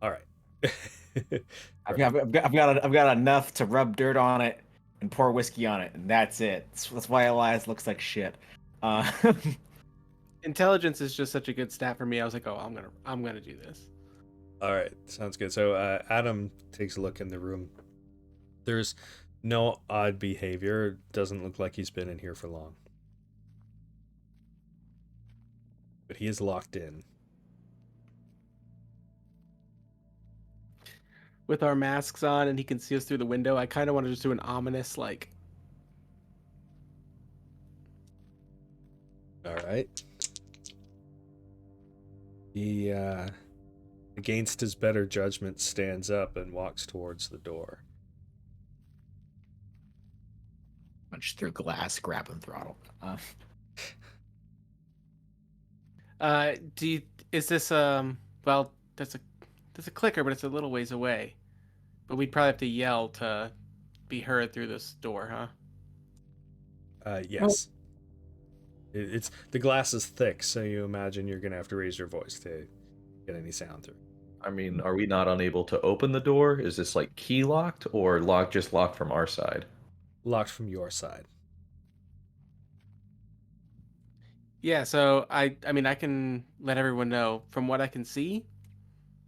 Speaker 2: All right.
Speaker 4: I've got enough to rub dirt on it and pour whiskey on it, and that's it. That's why Elias looks like shit.
Speaker 1: Intelligence is just such a good stat for me. I was like, oh, I'm gonna do this.
Speaker 2: All right, sounds good. So Adam takes a look in the room. There's no odd behavior. Doesn't look like he's been in here for long. But he is locked in.
Speaker 1: With our masks on and he can see us through the window, I kind of want to just do an ominous, like,
Speaker 2: All right. He against his better judgment, stands up and walks towards the door.
Speaker 4: Punch through glass, grab and throttle.
Speaker 1: Is this well, there's a clicker, but it's a little ways away. But we'd probably have to yell to be heard through this door, huh?
Speaker 2: Yes. It's the glass is thick, so you imagine you're gonna have to raise your voice to get any sound through.
Speaker 6: I mean, are we not unable to open the door? Is this like key locked or just locked from our side?
Speaker 2: Locked from your side.
Speaker 1: Yeah, so I mean I can let everyone know. From what I can see,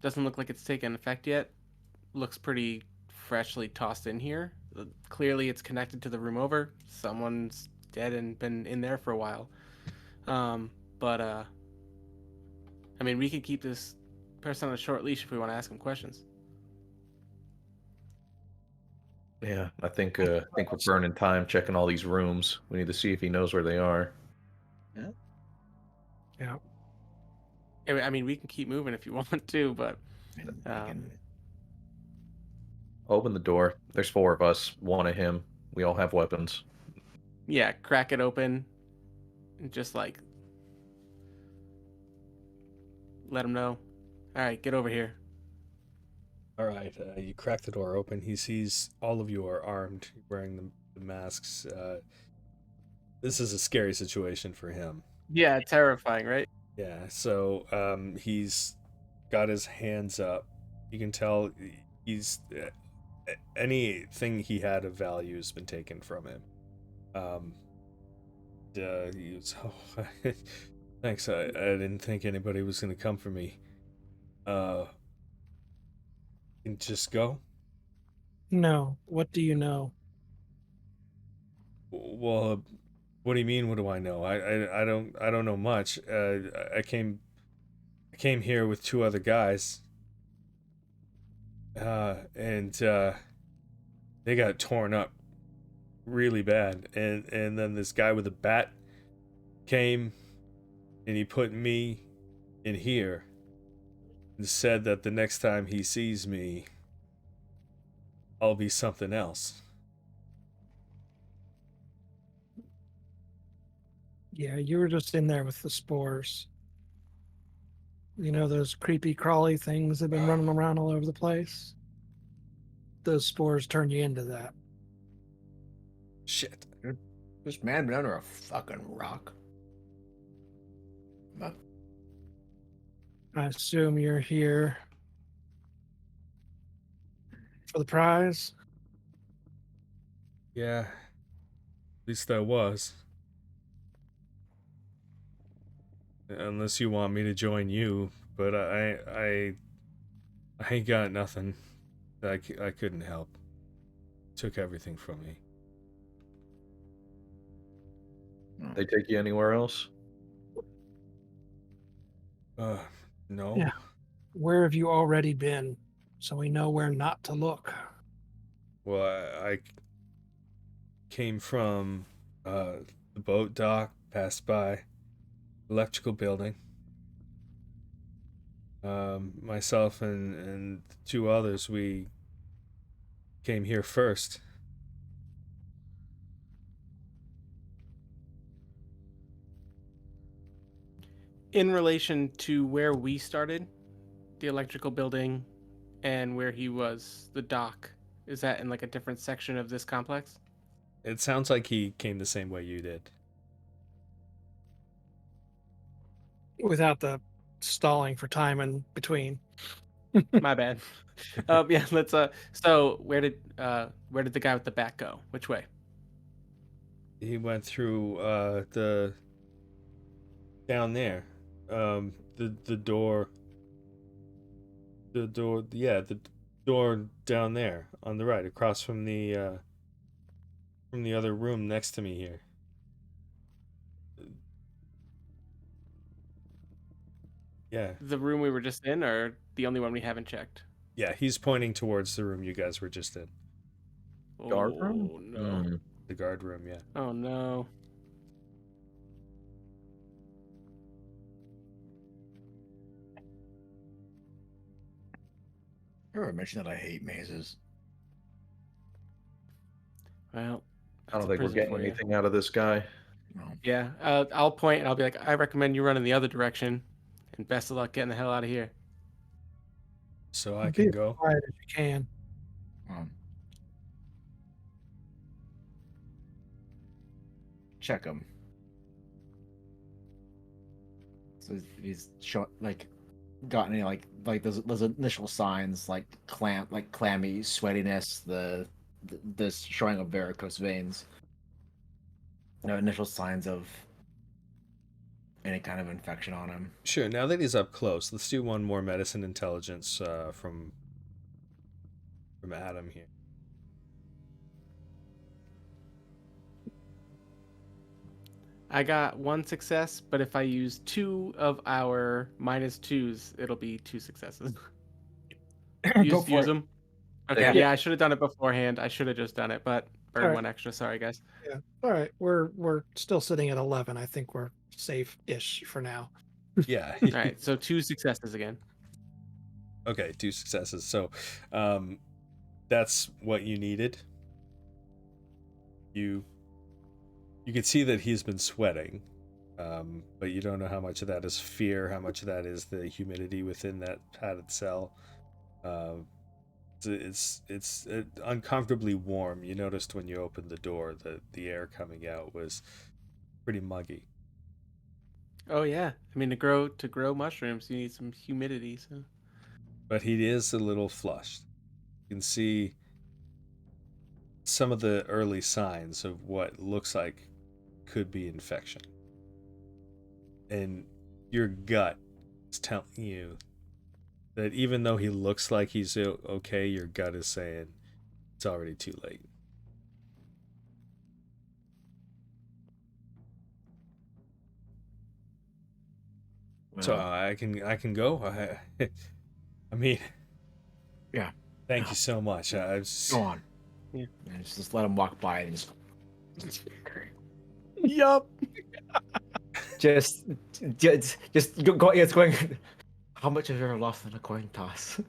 Speaker 1: doesn't look like it's taken effect yet. Looks pretty freshly tossed in here. Clearly it's connected to the room over. Someone's dead and been in there for a while. But I mean we could keep this person on a short leash if we want to ask him questions.
Speaker 6: Yeah, I think we're burning time checking all these rooms. We need to see if he knows where they are.
Speaker 3: Yeah.
Speaker 1: I mean we can keep moving if you want to, but
Speaker 6: Open the door. There's 4 of us, 1 of him. We all have weapons.
Speaker 1: yeah, crack it open and just like let him know. All right, get over here.
Speaker 2: All right, you crack the door open. He sees all of you are armed, wearing the masks. This is a scary situation for him.
Speaker 1: Yeah, terrifying, right?
Speaker 2: Yeah, so he's got his hands up. You can tell he's anything he had of value has been taken from him. He was, oh, thanks. I didn't think anybody was gonna come for me. And just go.
Speaker 3: No. What do you know?
Speaker 2: Well, what do you mean? What do I know? I don't know much. I came here with 2 other guys. And they got torn up really bad. And then this guy with a bat came and he put me in here and said that the next time he sees me, I'll be something else.
Speaker 3: Yeah, you were just in there with the spores. You know those creepy crawly things that have been running around all over the place? Those spores turn you into that.
Speaker 2: Shit.
Speaker 4: This man been under a fucking rock.
Speaker 3: I assume you're here for the prize.
Speaker 2: Yeah. At least I was. Unless you want me to join you, but I ain't got nothing. I couldn't help. Took everything from me.
Speaker 6: They take you anywhere else?
Speaker 2: No.
Speaker 3: Yeah. Where have you already been? So we know where not to look.
Speaker 2: Well, I came from the boat dock, passed by electrical building. Myself and 2 others, we came here first.
Speaker 1: In relation to where we started, the electrical building, and where he was, the dock, is that in like a different section of this complex?
Speaker 2: It sounds like he came the same way you did.
Speaker 3: Without the stalling for time in between.
Speaker 1: My bad. Yeah, let's so where did the guy with the bat go? Which way?
Speaker 2: He went through the down there. The door yeah, the door down there on the right, across from the other room next to me here. Yeah.
Speaker 1: The room we were just in, or the only one we haven't checked?
Speaker 2: Yeah, he's pointing towards the room you guys were just in.
Speaker 6: Guard
Speaker 1: Oh
Speaker 6: room?
Speaker 1: no.
Speaker 2: The guard room, yeah.
Speaker 1: Oh no.
Speaker 4: ever mentioned that I hate mazes?
Speaker 1: Well,
Speaker 6: I
Speaker 1: that's
Speaker 6: don't
Speaker 1: a
Speaker 6: think we're
Speaker 1: prison
Speaker 6: getting
Speaker 1: for you.
Speaker 6: anything out of this guy.
Speaker 4: No.
Speaker 1: Yeah, I'll point and I'll be like, I recommend you run in the other direction, and best of luck getting the hell out of here.
Speaker 2: So I
Speaker 3: Be
Speaker 2: can
Speaker 3: as
Speaker 2: go.
Speaker 3: quiet as you can.
Speaker 4: Check him. So he's got any like those initial signs like clammy sweatiness, this showing of varicose veins. No initial signs of any kind of infection on him.
Speaker 2: Sure. Now that he's up close, let's do one more medicine intelligence from Adam here.
Speaker 1: I got 1 success, but if I use 2 of our -2s, it'll be 2 successes.
Speaker 4: Go for
Speaker 1: use
Speaker 4: it.
Speaker 1: them. Okay,
Speaker 6: Yeah.
Speaker 1: yeah, I should have done it beforehand. I should have just done it, but burn
Speaker 3: Alright.
Speaker 1: 1 extra. Sorry, guys.
Speaker 3: Yeah. All right. We're still sitting at 11. I think we're safe-ish for now.
Speaker 2: Yeah.
Speaker 1: All right, so 2 successes again.
Speaker 2: Okay, 2 successes. So, that's what you needed. You can see that he's been sweating, but you don't know how much of that is fear, how much of that is the humidity within that padded cell. It's uncomfortably warm. You noticed when you opened the door that the air coming out was pretty muggy.
Speaker 1: Oh yeah, I mean to grow mushrooms, you need some humidity. So
Speaker 2: But he is a little flushed. You can see some of the early signs of what looks like could be infection. And your gut is telling you that even though he looks like he's okay, your gut is saying it's already too late. So I can go. I mean,
Speaker 4: Yeah.
Speaker 2: thank you so much.
Speaker 4: Go on.
Speaker 1: Yeah.
Speaker 4: And just let him walk by and
Speaker 1: yup.
Speaker 4: just go. It's going. How much have you ever lost in a coin toss?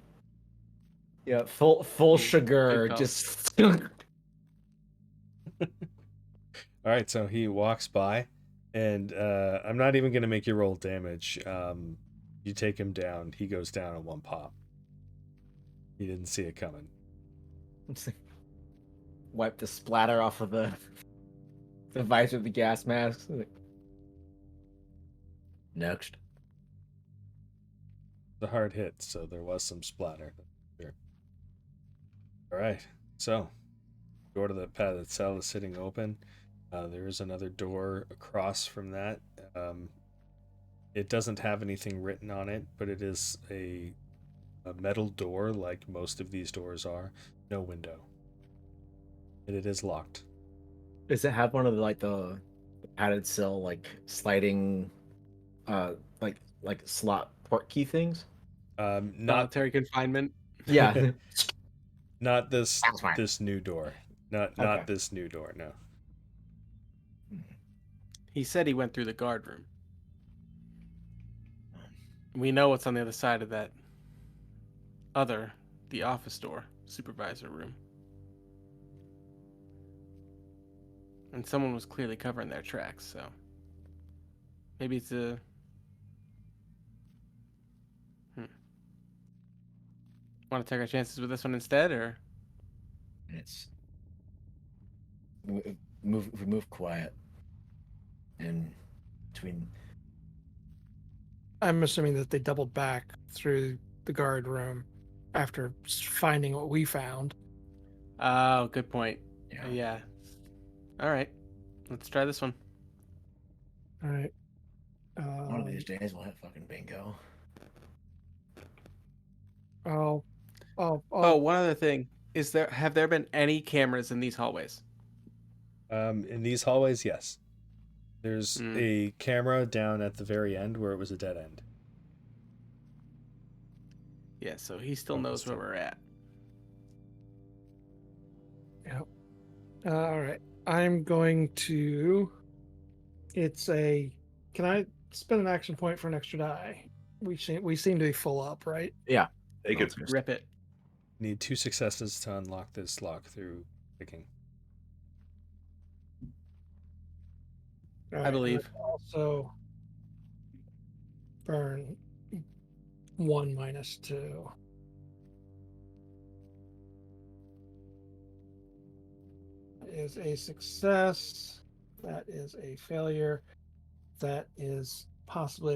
Speaker 4: Yeah, full sugar.
Speaker 1: call.
Speaker 4: Just
Speaker 2: All right, so he walks by, and I'm not even going to make you roll damage. You take him down. He goes down in 1 pop. He didn't see it coming.
Speaker 4: wipe the splatter off of the visor of the gas mask. Next.
Speaker 2: The hard hit, so there was some splatter. Sure. All right, so door to the padded cell is sitting open. There is another door across from that. It doesn't have anything written on it, but it is a metal door like most of these doors are. No window. And it is locked.
Speaker 4: Does it have one of the padded cell sliding like slot port key things?
Speaker 2: Not
Speaker 1: Solitary confinement.
Speaker 4: Yeah.
Speaker 2: not this
Speaker 4: That's fine.
Speaker 2: this new door. Not
Speaker 4: Okay.
Speaker 2: this new door, no.
Speaker 1: He said he went through the guard room. We know what's on the other side of that the office door, supervisor room. And someone was clearly covering their tracks, so maybe it's a Want to take our chances with this one instead, or
Speaker 4: It's move quiet in between.
Speaker 3: I'm assuming that they doubled back through the guard room after finding what we found.
Speaker 1: oh, good point.
Speaker 4: Yeah.
Speaker 1: Yeah. All right, let's try this one.
Speaker 3: All right.
Speaker 4: One of these days we'll hit fucking bingo.
Speaker 3: Oh,
Speaker 1: Oh, one other thing. Have there been any cameras in these hallways?
Speaker 2: In these hallways, yes. There's
Speaker 1: Mm.
Speaker 2: a camera down at the very end where it was a dead end.
Speaker 1: Yeah, so he still
Speaker 2: Oh,
Speaker 1: knows
Speaker 2: that's
Speaker 1: where we're at.
Speaker 3: all right. I'm going to. Can I spend an action point for an extra die? We seem to be full up, right?
Speaker 6: Take it.
Speaker 1: Rip it.
Speaker 2: Need 2 successes to unlock this lock through picking.
Speaker 3: All
Speaker 1: I
Speaker 3: right,
Speaker 1: believe.
Speaker 3: and also burn 1 minus 2. That is a success. That is a failure. That is possibly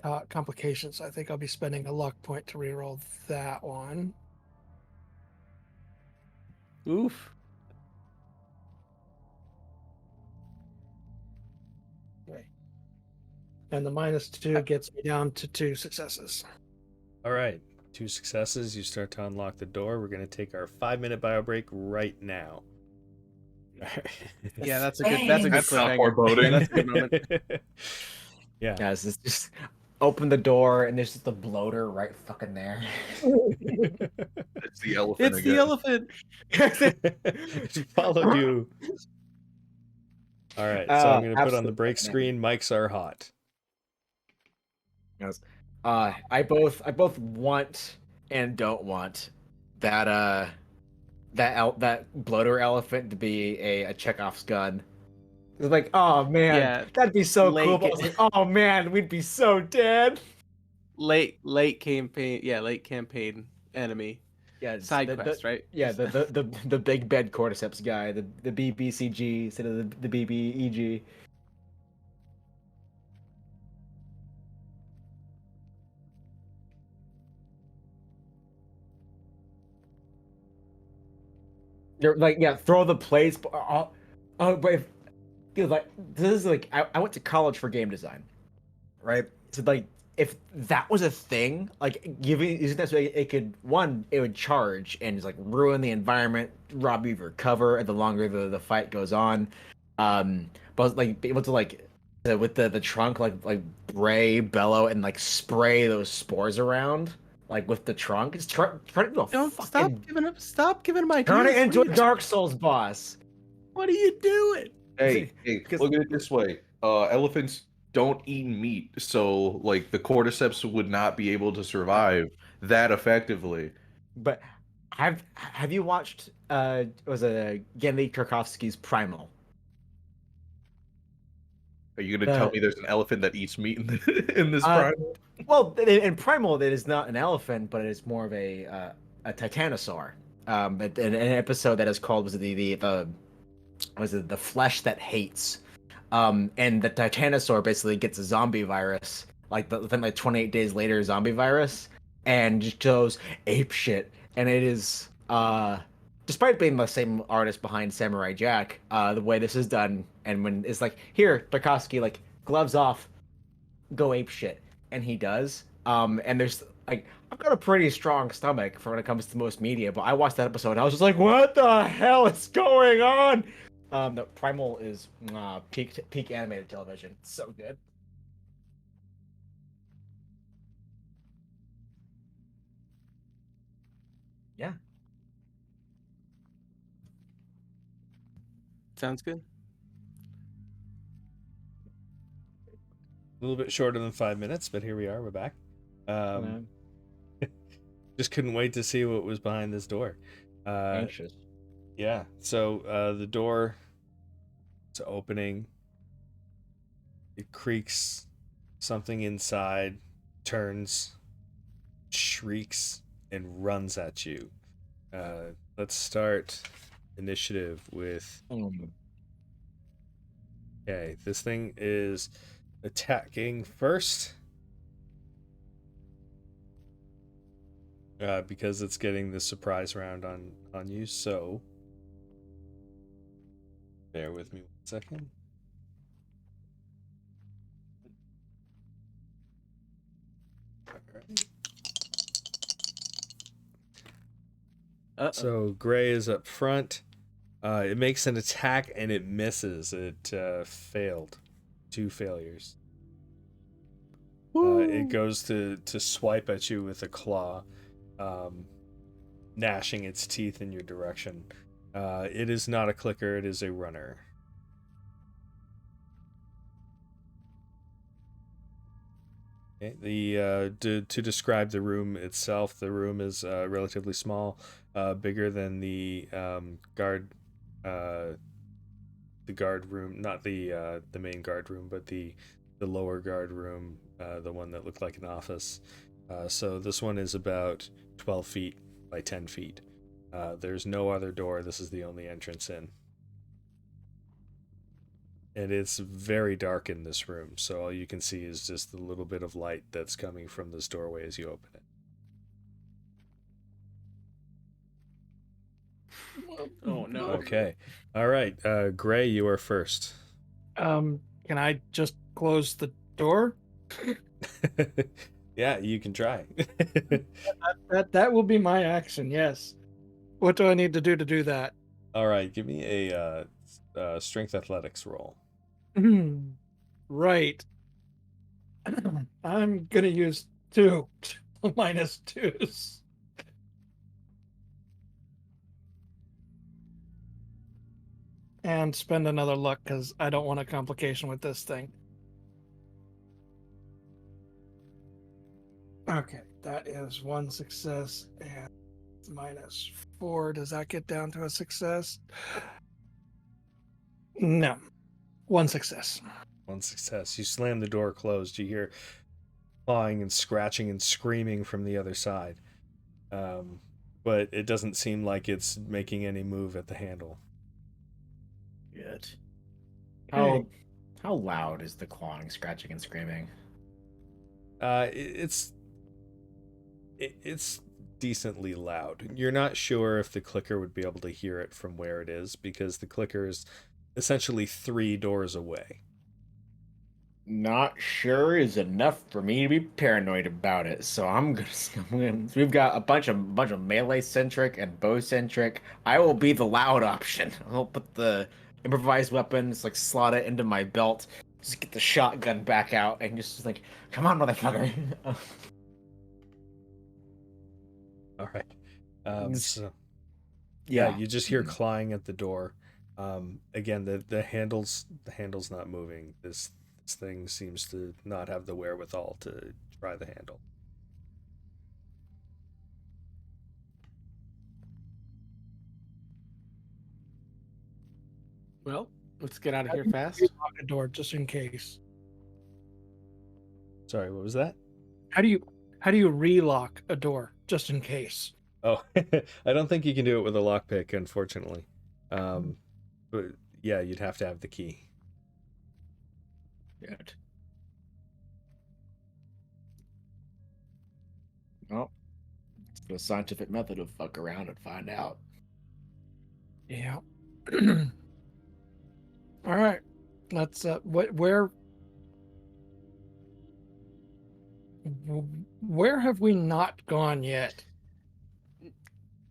Speaker 3: a complication. So I think I'll be spending a luck point to reroll that one.
Speaker 1: Oof.
Speaker 3: Okay. And the minus 2 gets me down to 2 successes.
Speaker 2: All right, 2 successes. You start to unlock the door. We're going to take our 5-minute bio break right now.
Speaker 1: Yeah, that's a good. That's a good
Speaker 6: That's not
Speaker 1: cliffhanger.
Speaker 6: foreboding.
Speaker 1: Yeah, that's a good moment.
Speaker 2: Yeah.
Speaker 4: Guys, it's just open the door and there's just a bloater right fucking there.
Speaker 6: It's the elephant
Speaker 1: It's
Speaker 6: again.
Speaker 1: the elephant.
Speaker 2: It followed you. All right, so I'm going to put on the break screen. Mics are hot.
Speaker 4: Yes. I both want and don't want that that bloater elephant to be a Chekhov's gun. It's like, oh man,
Speaker 1: Yeah,
Speaker 4: that'd be so cool.
Speaker 1: late
Speaker 4: But I was like, oh man, we'd be so dead.
Speaker 1: late campaign. Yeah, late campaign enemy.
Speaker 4: Yeah, it's
Speaker 1: Side quest, right?
Speaker 4: Yeah, the big bed cordyceps guy, the BBCG instead of the BBEG. They're like, yeah, throw the plates. But if, dude, like, this is like, I went to college for game design, right? So like, if that was a thing, like giving using that so it could it would charge and just like ruin the environment, rob you of your cover, and the longer the fight goes on. But like be able to like with the trunk like bray, bellow, and like spray those spores around like with the trunk. It's turn it into a
Speaker 1: Don't
Speaker 4: fucking
Speaker 1: stop giving him ideas.
Speaker 4: turn it into a
Speaker 1: What are you-
Speaker 4: Dark Souls boss.
Speaker 1: What are you doing?
Speaker 6: Hey,
Speaker 4: Because-
Speaker 6: look at it this way. Elephants don't eat meat, so like the cordyceps would not be able to survive that effectively.
Speaker 4: But have you watched was it Gennady Tarkovsky's Primal?
Speaker 6: Are you gonna tell
Speaker 4: The-
Speaker 6: me there's an elephant that eats meat in this
Speaker 4: Uh,
Speaker 6: prime?
Speaker 4: Well, in Primal, it is not an elephant, but it is more of a titanosaur. An episode that is called the flesh that hates. And the titanosaur basically gets a zombie virus, like within like 28 days later, zombie virus, and just goes ape shit. And it is despite being the same artist behind Samurai Jack, the way this is done, and when it's like, here, Tarkovsky, like gloves off, go ape shit, and he does. And there's like, I've got a pretty strong stomach for when it comes to most media, but I watched that episode and I was just like, what the hell is going on? The Primal is peak animated television. It's so good. Yeah.
Speaker 1: Sounds good.
Speaker 2: A little bit shorter than 5 minutes, but here we are. We're back. Just couldn't wait to see what was behind this door.
Speaker 4: Anxious.
Speaker 2: Yeah. So the door is opening. It creaks. Something inside turns, shrieks, and runs at you. Let's start initiative with. Okay, this thing is attacking first. Because it's getting the surprise round on you, so bear with me 1 second.
Speaker 1: Uh-oh.
Speaker 2: So Gray is up front. It makes an attack and it misses. It failed. 2 failures. It goes to swipe at you with a claw, gnashing its teeth in your direction. It is not a clicker, it is a runner. Okay. To describe the room itself, the room is relatively small, bigger than uh, the guard room, not the main guard room, but the lower guard room, the one that looked like an office. So this one is about 12 feet by 10 feet. There's no other door. This is the only entrance in. And it's very dark in this room, so all you can see is just a little bit of light that's coming from this doorway as you open it.
Speaker 1: Oh no.
Speaker 2: Okay. All right. Gray, you are first.
Speaker 3: Can I just close the door?
Speaker 2: Yeah, you can try.
Speaker 3: That will be my action. Yes. What do I need to do that?
Speaker 2: All right. Give me a strength athletics roll.
Speaker 3: Right. I'm gonna use 2 minus 2s. And spend another luck because I don't want a complication with this thing. Okay, that is 1 success and minus 4. Does that get down to a success? No. 1 success.
Speaker 2: 1 success. You slam the door closed. You hear clawing and scratching and screaming from the other side. But it doesn't seem like it's making any move at the handle.
Speaker 4: Good.
Speaker 3: Hey.
Speaker 4: How loud is the clawing, scratching, and screaming?
Speaker 2: It's decently loud. You're not sure if the clicker would be able to hear it from where it is because the clicker is essentially 3 doors away.
Speaker 4: Not sure is enough for me to be paranoid about it. So we've got a bunch of melee centric and bow centric. I will be the loud option. I'll put the improvised weapons, like slot it into my belt, just get the shotgun back out, and just like, come on, motherfucker.
Speaker 2: All right. So
Speaker 4: Yeah.
Speaker 2: you just hear clawing at the door. Again, the handle's not moving. This thing seems to not have the wherewithal to try the handle.
Speaker 1: Well, let's get out of here
Speaker 3: Lock
Speaker 1: fast.
Speaker 3: the door just in case.
Speaker 2: Sorry, what was that?
Speaker 3: How do you relock a door just in case?
Speaker 2: Oh, I don't think you can do it with a lockpick, unfortunately. But yeah, you'd have to have the key.
Speaker 4: Good. Well, it's the scientific method of fuck around and find out.
Speaker 3: Yeah. All right. Let's where have we not gone yet?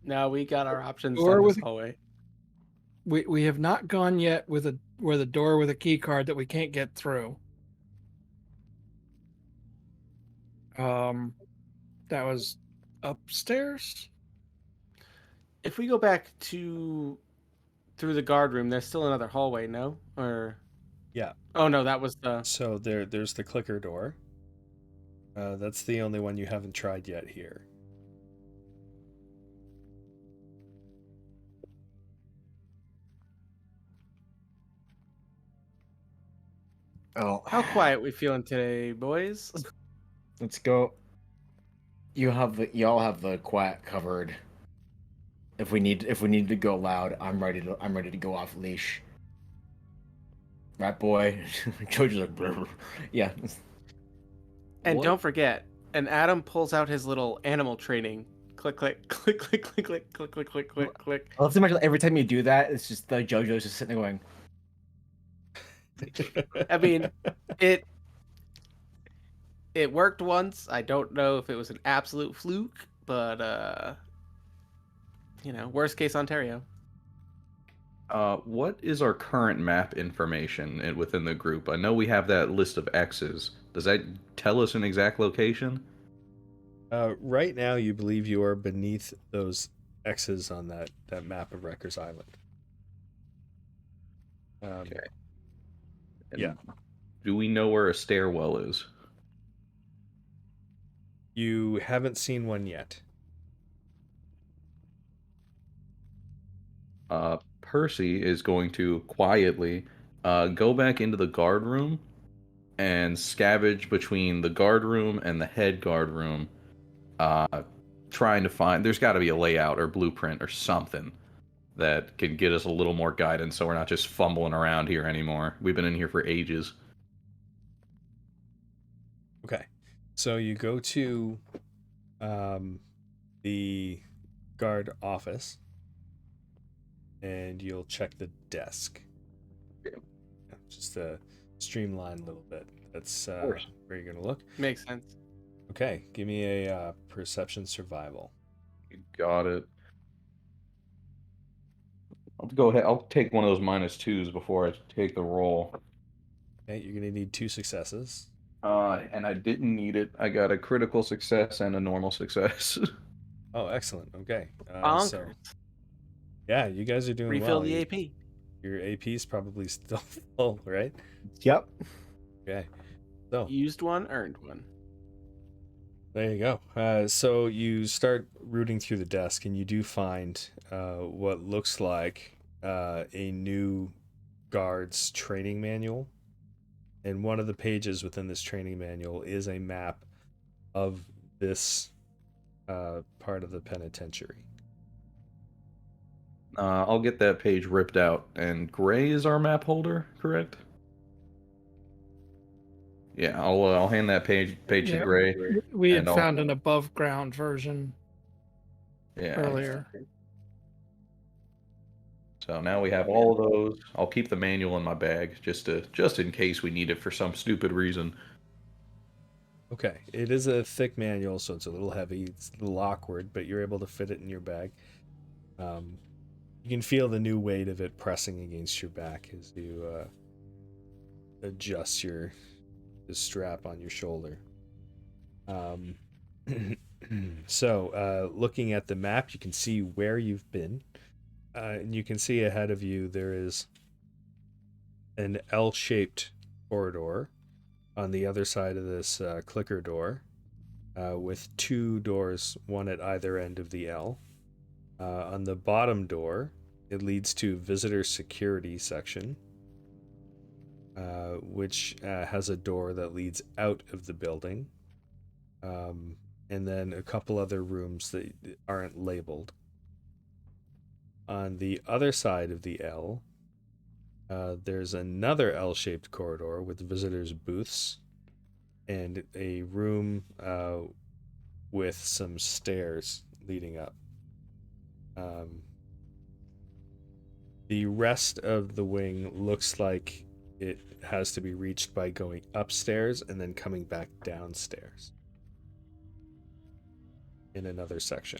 Speaker 1: No, we got our options
Speaker 3: Door
Speaker 1: down this
Speaker 3: with-
Speaker 1: hallway.
Speaker 3: We have not gone yet with a door with a key card that we can't get through. That was upstairs.
Speaker 1: If we go back through the guard room, there's still another hallway, no? Or
Speaker 2: Yeah.
Speaker 1: oh no, that was the
Speaker 2: So there's the clicker door. That's the only one you haven't tried yet here.
Speaker 4: Oh,
Speaker 1: how quiet we feeling today, boys.
Speaker 4: let's go. Y'all have the quiet covered. If we need to go loud, I'm ready to go off leash. Right, boy. Jojo's like, brr, brr. Yeah.
Speaker 1: And
Speaker 6: What?
Speaker 1: don't forget, and Adam pulls out his little animal training. Click, click, click, click, click, click, click, click, click, click, click.
Speaker 4: I love to imagine every time you do that, it's just the JoJo's just sitting there going.
Speaker 1: I mean, it worked once. I don't know if it was an absolute fluke, but worst case Ontario.
Speaker 6: What is our current map information within the group? I know we have that list of X's. Does that tell us an exact location?
Speaker 2: Right now, you believe you are beneath those X's on that map of Wreckers Island.
Speaker 6: Okay. And
Speaker 2: Yeah.
Speaker 6: Do we know where a stairwell is?
Speaker 2: You haven't seen one yet.
Speaker 6: Percy is going to quietly go back into the guard room and scavenge between the guard room and the head guard room, trying to find. There's got to be a layout or blueprint or something that can get us a little more guidance, so we're not just fumbling around here anymore. We've been in here for ages.
Speaker 2: Okay, so you go to the guard office, and you'll check the desk.
Speaker 6: Yeah.
Speaker 2: Just to streamline a little bit. That's
Speaker 6: course.
Speaker 2: where you're gonna look.
Speaker 1: Makes sense.
Speaker 2: Okay, give me a perception survival.
Speaker 6: You got it. I'll go ahead. I'll take one of those -2s before I take the roll.
Speaker 2: Okay, you're gonna need 2 successes.
Speaker 6: And I didn't need it. I got a critical success and a normal success.
Speaker 2: Oh, excellent. Okay. So,
Speaker 1: Bonkers.
Speaker 2: yeah, you guys are doing
Speaker 1: Refill
Speaker 2: well.
Speaker 1: the
Speaker 2: You-
Speaker 1: AP.
Speaker 2: Your AP's probably still full, right?
Speaker 4: Yep.
Speaker 2: Okay. So,
Speaker 1: Used one, earned one.
Speaker 2: there you go. So you start rooting through the desk, and you do find what looks like a new guard's training manual. And one of the pages within this training manual is a map of this part of the penitentiary.
Speaker 6: I'll get that page ripped out. And Gray is our map holder, correct? Yeah, I'll hand that page to
Speaker 3: Yeah.
Speaker 6: Gray.
Speaker 3: We had
Speaker 6: And I'll-
Speaker 3: found an above ground version
Speaker 6: Yeah.
Speaker 3: earlier.
Speaker 6: So now we have all of those. I'll keep the manual in my bag just in case we need it for some stupid reason.
Speaker 2: Okay, it is a thick manual, so it's a little heavy. It's a little awkward, but you're able to fit it in your bag. You can feel the new weight of it pressing against your back as you adjust the strap on your shoulder. So, looking at the map, you can see where you've been, and you can see ahead of you there is an L-shaped corridor on the other side of this clicker door, with 2 doors, one at either end of the L. On the bottom door, it leads to visitor security section, which has a door that leads out of the building, and then a couple other rooms that aren't labeled. On the other side of the L, there's another L-shaped corridor with visitors' booths and a room with some stairs leading up. The rest of the wing looks like it has to be reached by going upstairs and then coming back downstairs in another section.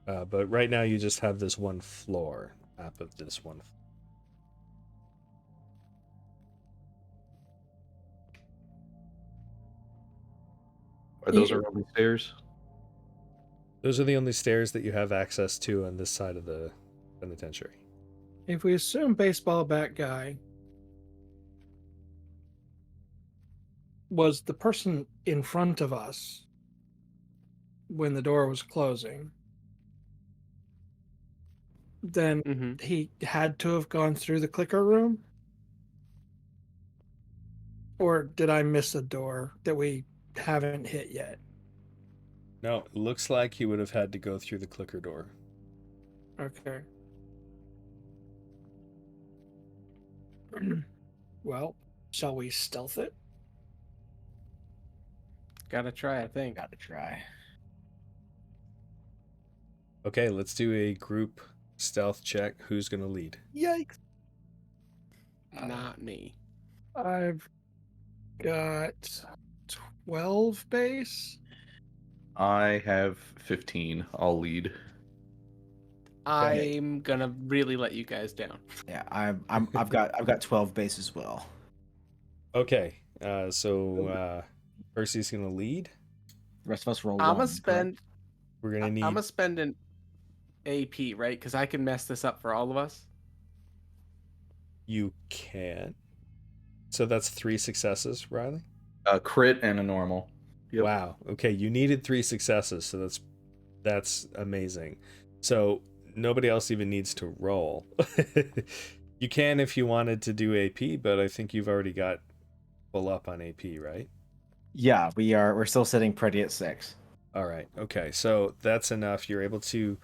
Speaker 2: But right now you just have this one floor, map of this one.
Speaker 6: Are those our only stairs?
Speaker 2: Those are the only stairs that you have access to on this side of the penitentiary.
Speaker 3: If we assume baseball bat guy was the person in front of us when the door was closing, then
Speaker 1: Mm-hmm.
Speaker 3: he had to have gone through the clicker room? Or did I miss a door that we haven't hit yet?
Speaker 2: No, it looks like he would have had to go through the clicker door.
Speaker 3: Okay. Well, shall we stealth it?
Speaker 1: Gotta try, I think.
Speaker 4: Gotta try.
Speaker 2: Okay, let's do a group stealth check. Who's going to lead?
Speaker 3: Yikes.
Speaker 1: Not me.
Speaker 3: I've got 12 base.
Speaker 6: I have 15. I'll lead.
Speaker 1: I'm gonna really let you guys down.
Speaker 4: Yeah, I've got 12 base as well.
Speaker 2: Okay, so Percy's going to lead.
Speaker 4: The rest of us roll.
Speaker 1: I'ma
Speaker 4: one,
Speaker 1: spend.
Speaker 2: We're going to need...
Speaker 1: I'ma spend an AP, right? Because I can mess this up for all of us.
Speaker 2: You can. So that's 3 successes, Riley?
Speaker 6: A crit and a normal. Yep.
Speaker 2: Wow. Okay, you needed 3 successes, so that's amazing. So nobody else even needs to roll. You can if you wanted to do AP, but I think you've already got full up on AP, right?
Speaker 4: Yeah, we're still sitting pretty at 6.
Speaker 2: All right. Okay. So that's enough. You're able to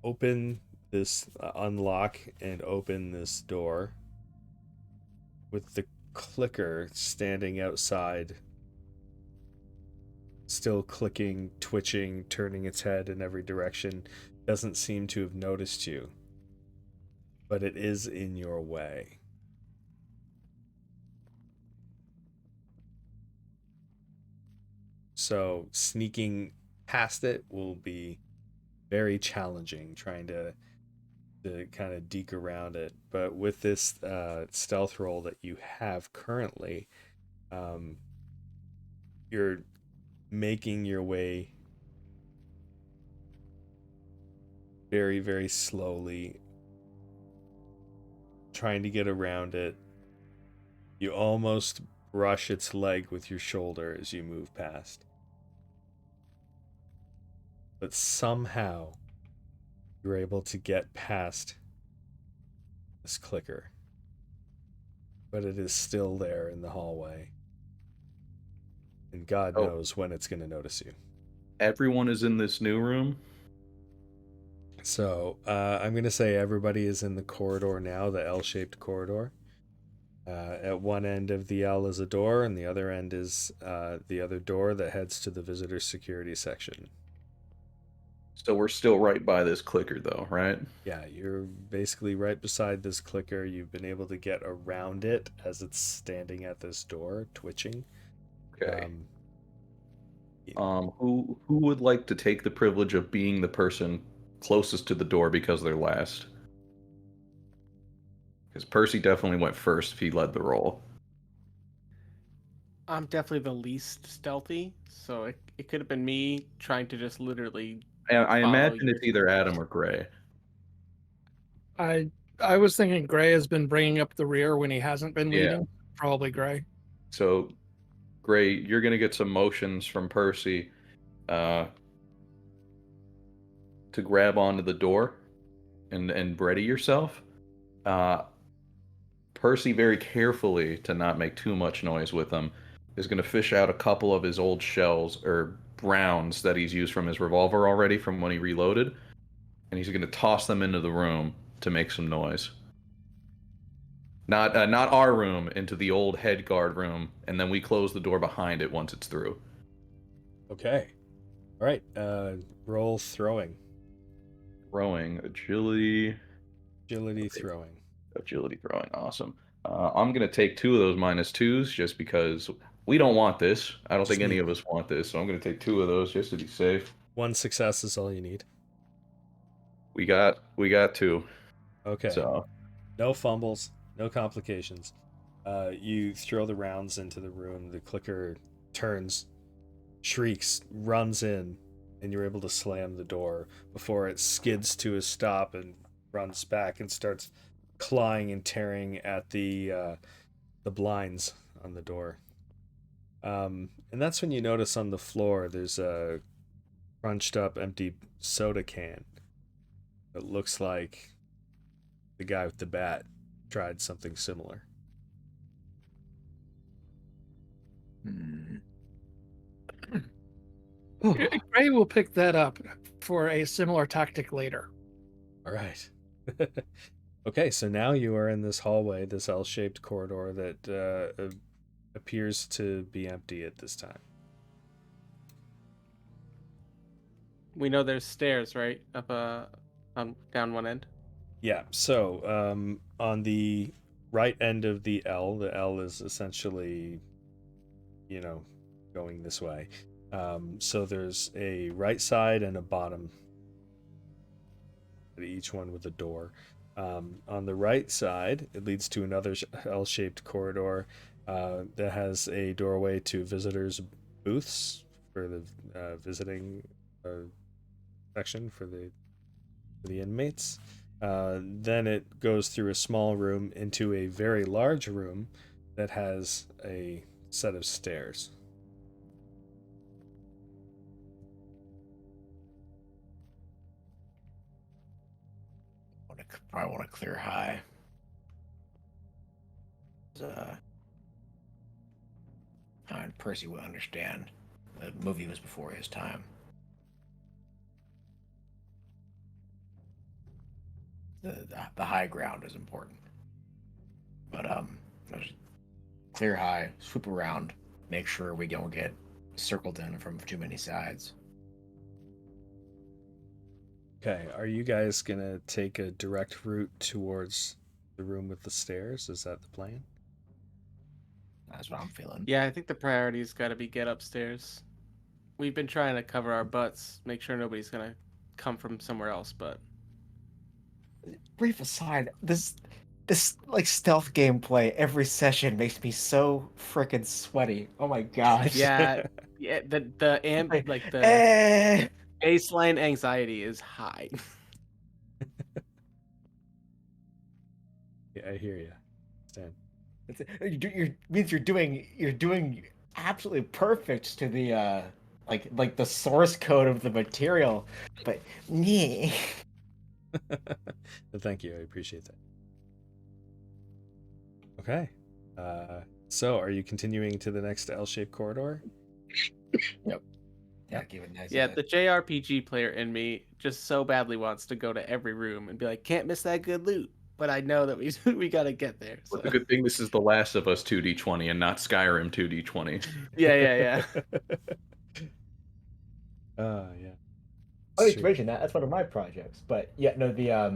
Speaker 2: open this, unlock and open this door with the clicker standing outside, still clicking, twitching, turning its head in every direction. Doesn't seem to have noticed you, but it is in your way. So sneaking past it will be very challenging, trying to kind of deke around it. But with this stealth roll that you have currently, you're making your way very, very slowly, trying to get around it. You almost brush its leg with your shoulder as you move past. But somehow you're able to get past this clicker. But it is still there in the hallway. And God knows when it's going to notice you.
Speaker 6: Everyone is in this new room.
Speaker 2: So I'm going to say everybody is in the corridor now, the L-shaped corridor. At one end of the L is a door, and the other end is the other door that heads to the visitor security section.
Speaker 6: So we're still right by this clicker, though, right?
Speaker 2: Yeah, you're basically right beside this clicker. You've been able to get around it as it's standing at this door, twitching.
Speaker 6: Okay. Who would like to take the privilege of being the person closest to the door because they're last? Because Percy definitely went first if he led the roll.
Speaker 1: I'm definitely the least stealthy, so it could have been me trying to just literally.
Speaker 6: I
Speaker 1: Follow
Speaker 6: imagine
Speaker 1: your
Speaker 6: it's either Adam or Gray.
Speaker 3: I was thinking Gray has been bringing up the rear when he hasn't been
Speaker 6: Yeah.
Speaker 3: leading. Probably Gray.
Speaker 6: So, Gray, you're gonna get some motions from Percy to grab onto the door and ready yourself. Percy, very carefully to not make too much noise with them, is going to fish out a couple of his old shells or rounds that he's used from his revolver already from when he reloaded, and he's going to toss them into the room to make some noise. Not our room, into the old head guard room, and then we close the door behind it once it's through.
Speaker 2: Okay. All right. Roll throwing.
Speaker 6: Throwing, agility.
Speaker 2: Agility throwing.
Speaker 6: Agility throwing, awesome. I'm going to take 2 of those -2s just because we don't want this. I don't think any of us want this, so I'm going to take 2 of those just to be safe.
Speaker 2: 1 success is all you need.
Speaker 6: We got 2.
Speaker 2: Okay.
Speaker 6: So
Speaker 2: no fumbles, no complications. You throw the rounds into the room. The clicker turns, shrieks, runs in, and you're able to slam the door before it skids to a stop and runs back and starts clawing and tearing at the blinds on the door. And that's when you notice on the floor there's a crunched up empty soda can. It looks like the guy with the bat tried something similar.
Speaker 3: Gray will pick that up for a similar tactic later.
Speaker 2: All right. Okay, so now you are in this hallway, this L-shaped corridor that appears to be empty at this time.
Speaker 1: We know there's stairs, right? Up down one end.
Speaker 2: Yeah, so on the right end of the L is essentially, going this way. So there's a right side and a bottom, each one with a door. On the right side, it leads to another L-shaped corridor that has a doorway to visitors' booths for the visiting section for the inmates. Then it goes through a small room into a very large room that has a set of stairs.
Speaker 4: Probably want to clear high. And Percy would understand. The movie was before his time. The high ground is important. But just clear high, swoop around, make sure we don't get circled in from too many sides.
Speaker 2: Okay, are you guys gonna take a direct route towards the room with the stairs? Is that the plan?
Speaker 4: That's what I'm feeling.
Speaker 1: Yeah, I think the priority's got to be get upstairs. We've been trying to cover our butts, make sure nobody's gonna come from somewhere else, but
Speaker 4: Brief aside, this like stealth gameplay every session makes me so freaking sweaty. Oh my gosh.
Speaker 1: yeah, yeah,
Speaker 4: Like,
Speaker 1: the
Speaker 4: eh.
Speaker 1: baseline anxiety is high.
Speaker 2: Yeah, I hear you. Stan.
Speaker 4: Means you're doing absolutely perfect to the like the source code of the material, but yeah.
Speaker 2: Thank you, I appreciate that. Okay. So are you continuing to the next L-shaped corridor?
Speaker 4: Yep. Yeah, give it nice.
Speaker 1: Yeah, the JRPG player in me just so badly wants to go to every room and be like, can't miss that good loot. But I know that we gotta get there. So.
Speaker 6: Well, the good thing this is The Last of Us 2D20 and not Skyrim 2D20.
Speaker 1: Yeah.
Speaker 2: Yeah.
Speaker 4: Funny to mention that. That's one of my projects. But yeah, no, I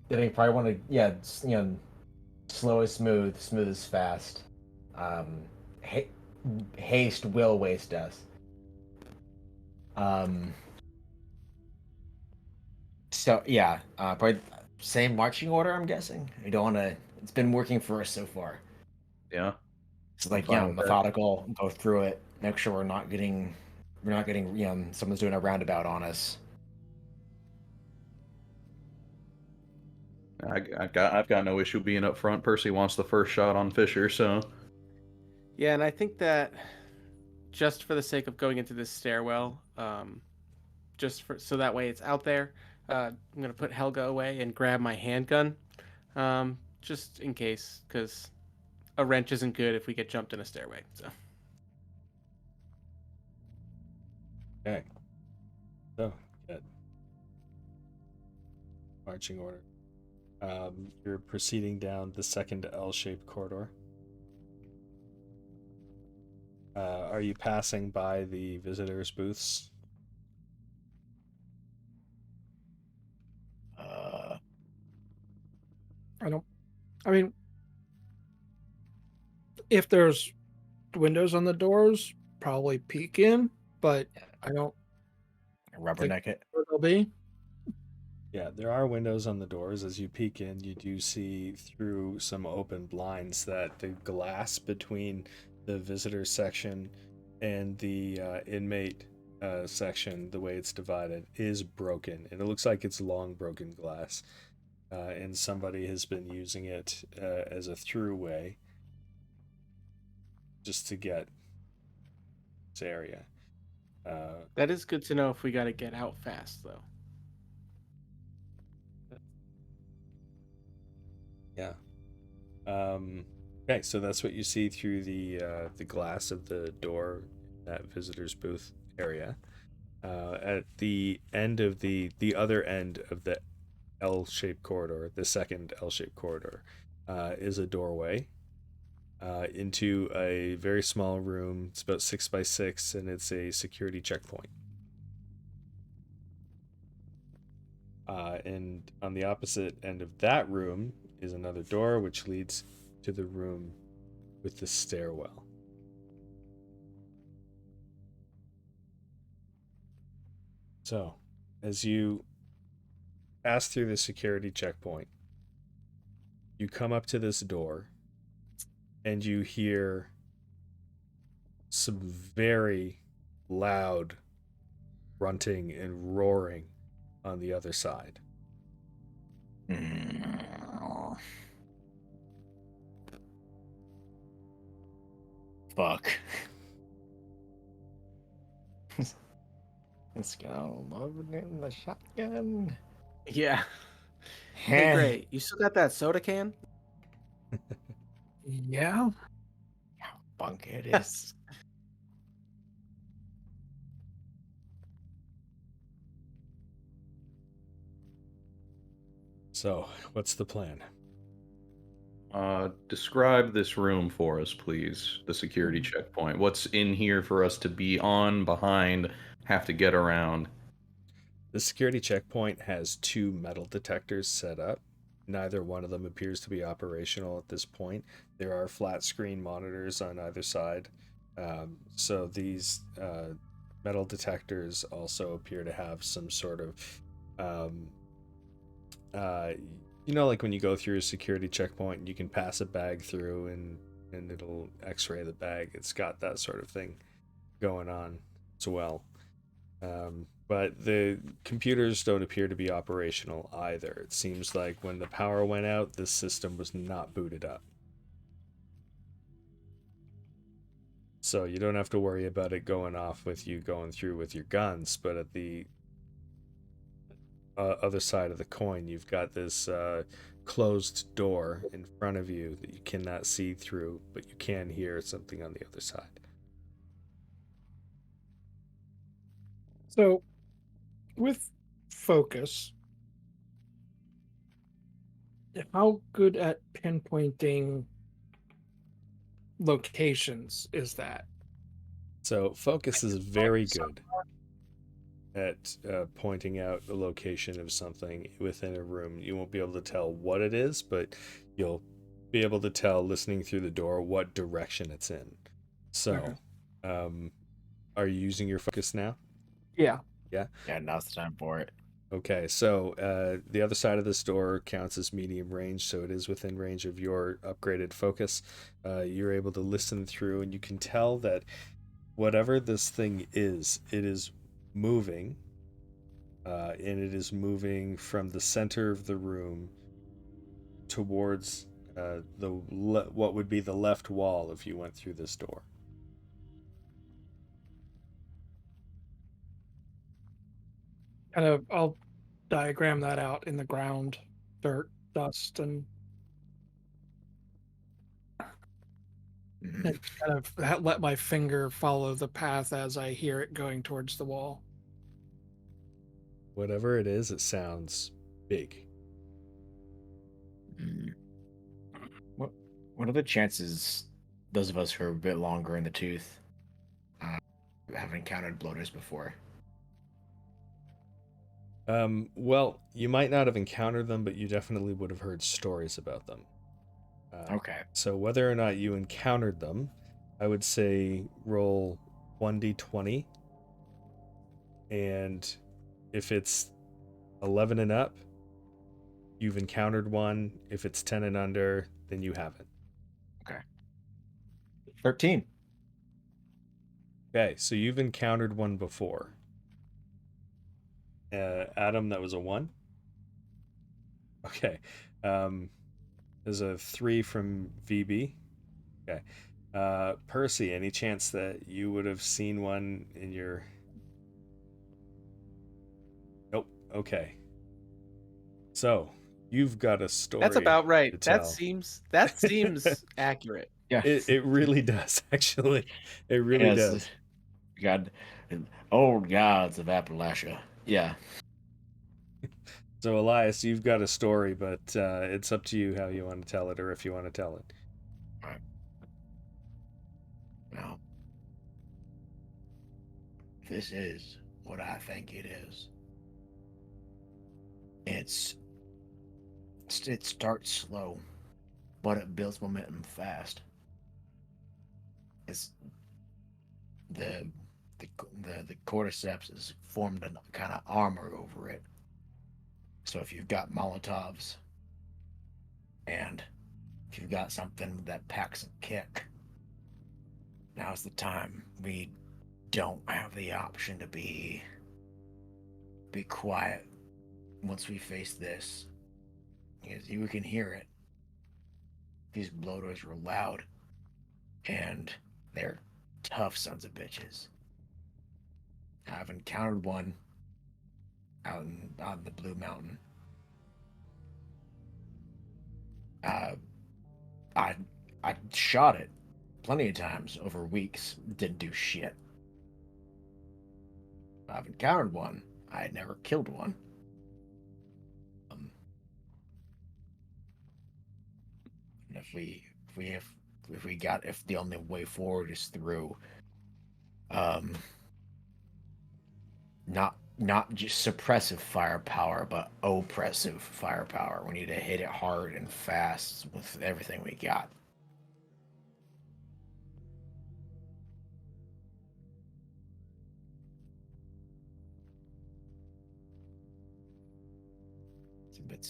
Speaker 4: think probably want to slow is smooth, smooth is fast. Haste will waste us. So yeah, probably same marching order. I'm guessing. We don't want to. It's been working for us so far.
Speaker 6: Yeah.
Speaker 4: It's like
Speaker 6: Fine with that.
Speaker 4: methodical. Go through it. Make sure we're not getting someone's doing a roundabout on us.
Speaker 6: I've got no issue being up front. Percy wants the first shot on Fisher, so
Speaker 1: Yeah, and I think that just for the sake of going into this stairwell, so that way it's out there, I'm gonna put Helga away and grab my handgun, just in case, because a wrench isn't good if we get jumped in a stairway. So.
Speaker 2: Okay. So, good. Marching order. You're proceeding down the second L-shaped corridor. Are you passing by the visitors' booths?
Speaker 3: I mean, if there's windows on the doors, probably peek in, but I don't
Speaker 4: Rubberneck it.
Speaker 3: where they'll be.
Speaker 2: Yeah, there are windows on the doors. As you peek in, you do see through some open blinds that the glass between the visitor section and the inmate section, the way it's divided, is broken. And it looks like it's long broken glass. And somebody has been using it as a throughway just to get this area.
Speaker 1: That is good to know if we got to get out fast, though.
Speaker 2: Yeah. Okay, so that's what you see through the glass of the door in that visitor's booth area. At the end of the other end of the L-shaped corridor, the second L-shaped corridor, is a doorway into a very small room. It's about 6 by 6, and it's a security checkpoint. And on the opposite end of that room is another door, which leads to the room with the stairwell. So, as you pass through the security checkpoint, you come up to this door, and you hear some very loud grunting and roaring on the other side.
Speaker 4: Fuck. Let's go. Loading the shotgun.
Speaker 1: Yeah. Hey, Gray, you still got that soda can?
Speaker 3: Yeah.
Speaker 4: Bunk it is.
Speaker 1: Yes.
Speaker 2: So, what's the plan?
Speaker 6: Describe this room for us, please. The security checkpoint. What's in here for us to be on, behind, have to get around?
Speaker 2: The security checkpoint has 2 metal detectors set up. Neither one of them appears to be operational at this point. There are flat screen monitors on either side. So these metal detectors also appear to have some sort of, like when you go through a security checkpoint, you can pass a bag through and it'll x-ray the bag. It's got that sort of thing going on as well. But the computers don't appear to be operational either. It seems like when the power went out, this system was not booted up. So you don't have to worry about it going off with you going through with your guns, but at the other side of the coin, you've got this closed door in front of you that you cannot see through, but you can hear something on the other side.
Speaker 3: So, with focus, how good at pinpointing locations is that?
Speaker 2: So focus is very good at pointing out the location of something within a room. You won't be able to tell what it is, but you'll be able to tell listening through the door what direction it's in. So, are you using your focus now?
Speaker 3: Yeah.
Speaker 2: Yeah.
Speaker 4: Yeah, now's the time for it.
Speaker 2: Okay, so the other side of this door counts as medium range, so it is within range of your upgraded focus. You're able to listen through, and you can tell that whatever this thing is, it is moving, and it is moving from the center of the room towards what would be the left wall if you went through this door.
Speaker 3: I'll diagram that out in the ground, dirt, dust, and
Speaker 4: Mhm.
Speaker 3: let my finger follow the path as I hear it going towards the wall.
Speaker 2: Whatever it is, it sounds big.
Speaker 4: Mm. What are the chances those of us who are a bit longer in the tooth have encountered bloaters before?
Speaker 2: Well, you might not have encountered them, but you definitely would have heard stories about them.
Speaker 4: Okay.
Speaker 2: So whether or not you encountered them, I would say roll 1d20, and if it's 11 and up, you've encountered one. If it's 10 and under, then you haven't.
Speaker 4: Okay. 13.
Speaker 2: Okay, so you've encountered one before. Adam, that was a 1. Okay. There's a 3 from VB. Okay. Percy, any chance that you would have seen one in your... Nope. Okay. So, you've got a story.
Speaker 1: That's about right.
Speaker 2: to
Speaker 1: That
Speaker 2: tell.
Speaker 1: seems accurate.
Speaker 4: Yeah.
Speaker 2: It really does, actually. It really
Speaker 4: Yes.
Speaker 2: does.
Speaker 4: God, old gods of Appalachia. Yeah.
Speaker 2: So, Elias, you've got a story, but it's up to you how you want to tell it or if you want to tell it.
Speaker 4: Right. Now, this is what I think it is. It starts slow, but it builds momentum fast. It's the cordyceps has formed a kind of armor over it. So if you've got Molotovs and if you've got something that packs a kick, now's the time. We don't have the option to be quiet once we face this. Because you can hear it. These bloaters are loud and they're tough sons of bitches. I've encountered one out on the Blue Mountain. Uh, I shot it plenty of times over weeks. Didn't do shit. I've encountered one. I had never killed one. If the only way forward is through, not just suppressive firepower, but oppressive firepower. We need to hit it hard and fast with everything we got.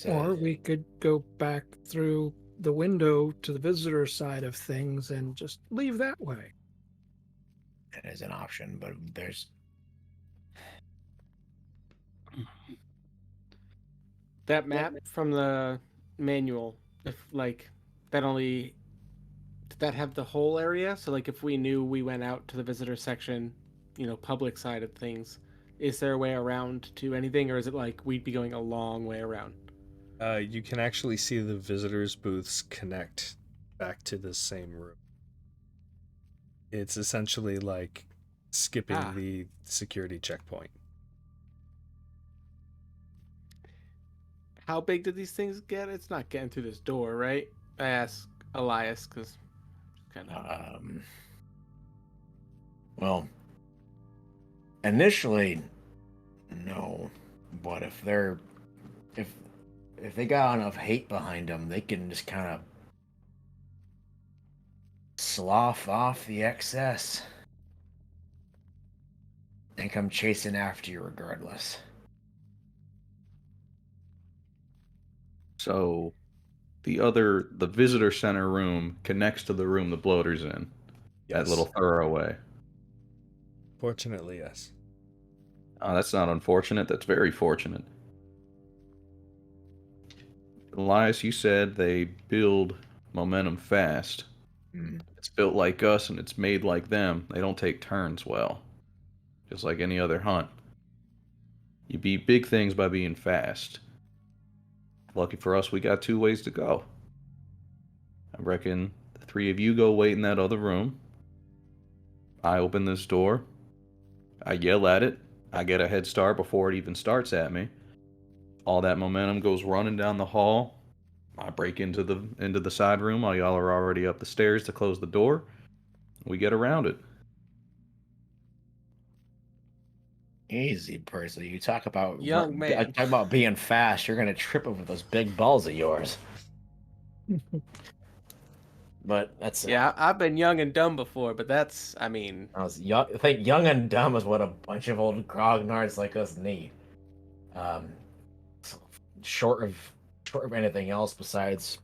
Speaker 3: Or we could go back through the window to the visitor side of things and just leave that way.
Speaker 4: That is an option, but there's
Speaker 1: That map from the manual, if like that only did that have the whole area? So like if we knew we went out to the visitor section, public side of things, is there a way around to anything, or is it like we'd be going a long way around?
Speaker 2: You can actually see the visitors' booths connect back to the same room. It's essentially like skipping the security checkpoint.
Speaker 1: How big did these things get? It's not getting through this door, right? I asked Elias because kind of.
Speaker 4: Well, initially, no, but if they got enough hate behind them, they can just kind of slough off the excess and come chasing after you regardless.
Speaker 6: So, the visitor center room connects to the room the bloater's in.
Speaker 2: Yes.
Speaker 6: That little throwaway.
Speaker 2: Fortunately, yes.
Speaker 6: Oh, that's not unfortunate. That's very fortunate. Elias, you said they build momentum fast. It's built like us and it's made like them. They don't take turns well. Just like any other hunt. You beat big things by being fast. Lucky for us, we got 2 ways to go. I reckon the 3 of you go wait in that other room. I open this door. I yell at it. I get a head start before it even starts at me. All that momentum goes running down the hall. I break into the side room while y'all are already up the stairs to close the door. We get around it.
Speaker 4: Easy, Percy. You talk about
Speaker 1: Young man.
Speaker 4: talk about being fast. You're gonna trip over those big balls of yours. But that's
Speaker 1: Yeah, I've been young and dumb before, but that's, I mean,
Speaker 4: I was young. I think young and dumb is what a bunch of old grognards like us need. Short of anything else besides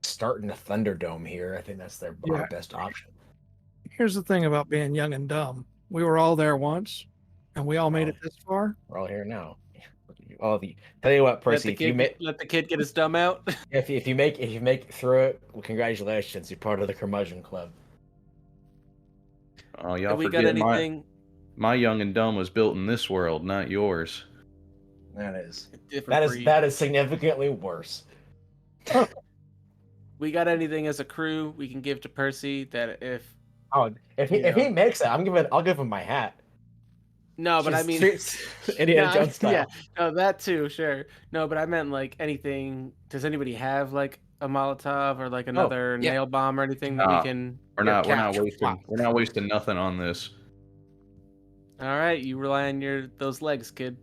Speaker 4: starting a Thunderdome here, I think that's our best option.
Speaker 3: Here's the thing about being young and dumb. We were all there once, and we all made it this far.
Speaker 4: We're all here now. Tell you what, Percy,
Speaker 1: let the kid get his dumb out.
Speaker 4: if you make it through it, well, congratulations, you're part of the curmudgeon club.
Speaker 6: Oh, y'all
Speaker 1: we
Speaker 6: forget
Speaker 1: got anything?
Speaker 6: My young and dumb was built in this world, not yours.
Speaker 4: That is
Speaker 1: Different
Speaker 4: that is significantly worse.
Speaker 1: We got anything as a crew we can give to Percy that if
Speaker 4: he makes it, I'll give him my hat.
Speaker 1: No, but I mean,
Speaker 4: Indiana Jones style.
Speaker 1: Yeah, no, that too, sure. No, but I meant like anything. Does anybody have like a Molotov or like another nail bomb or anything that we can?
Speaker 6: We're not wasting nothing on this.
Speaker 1: All right, you rely on those legs, kid.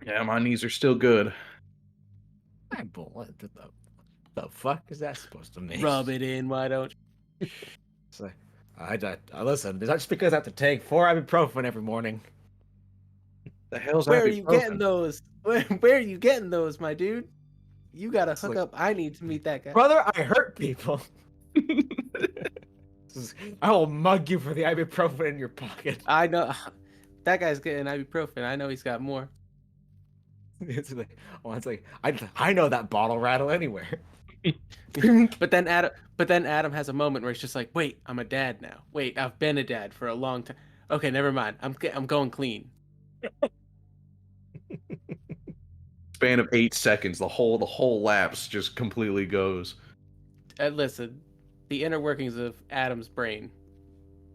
Speaker 6: Yeah, my knees are still good.
Speaker 4: What the fuck is that supposed to mean?
Speaker 1: Rub it in, why don't you?
Speaker 4: I listen. Is that just because I have to take 4 ibuprofen every morning?
Speaker 6: The hell's
Speaker 1: Where are you getting those? Where are you getting those, my dude? You gotta hook up. I need to meet that guy.
Speaker 4: Brother, I hurt people. I will mug you for the ibuprofen in your pocket.
Speaker 1: I know. That guy's getting ibuprofen. I know he's got more.
Speaker 4: It's like I know that bottle rattle anywhere.
Speaker 1: But then Adam has a moment where he's just like, wait, I'm a dad now. Wait, I've been a dad for a long time. Okay, never mind. I'm going clean.
Speaker 6: span of 8 seconds, the whole lapse just completely goes.
Speaker 1: And listen, the inner workings of Adam's brain,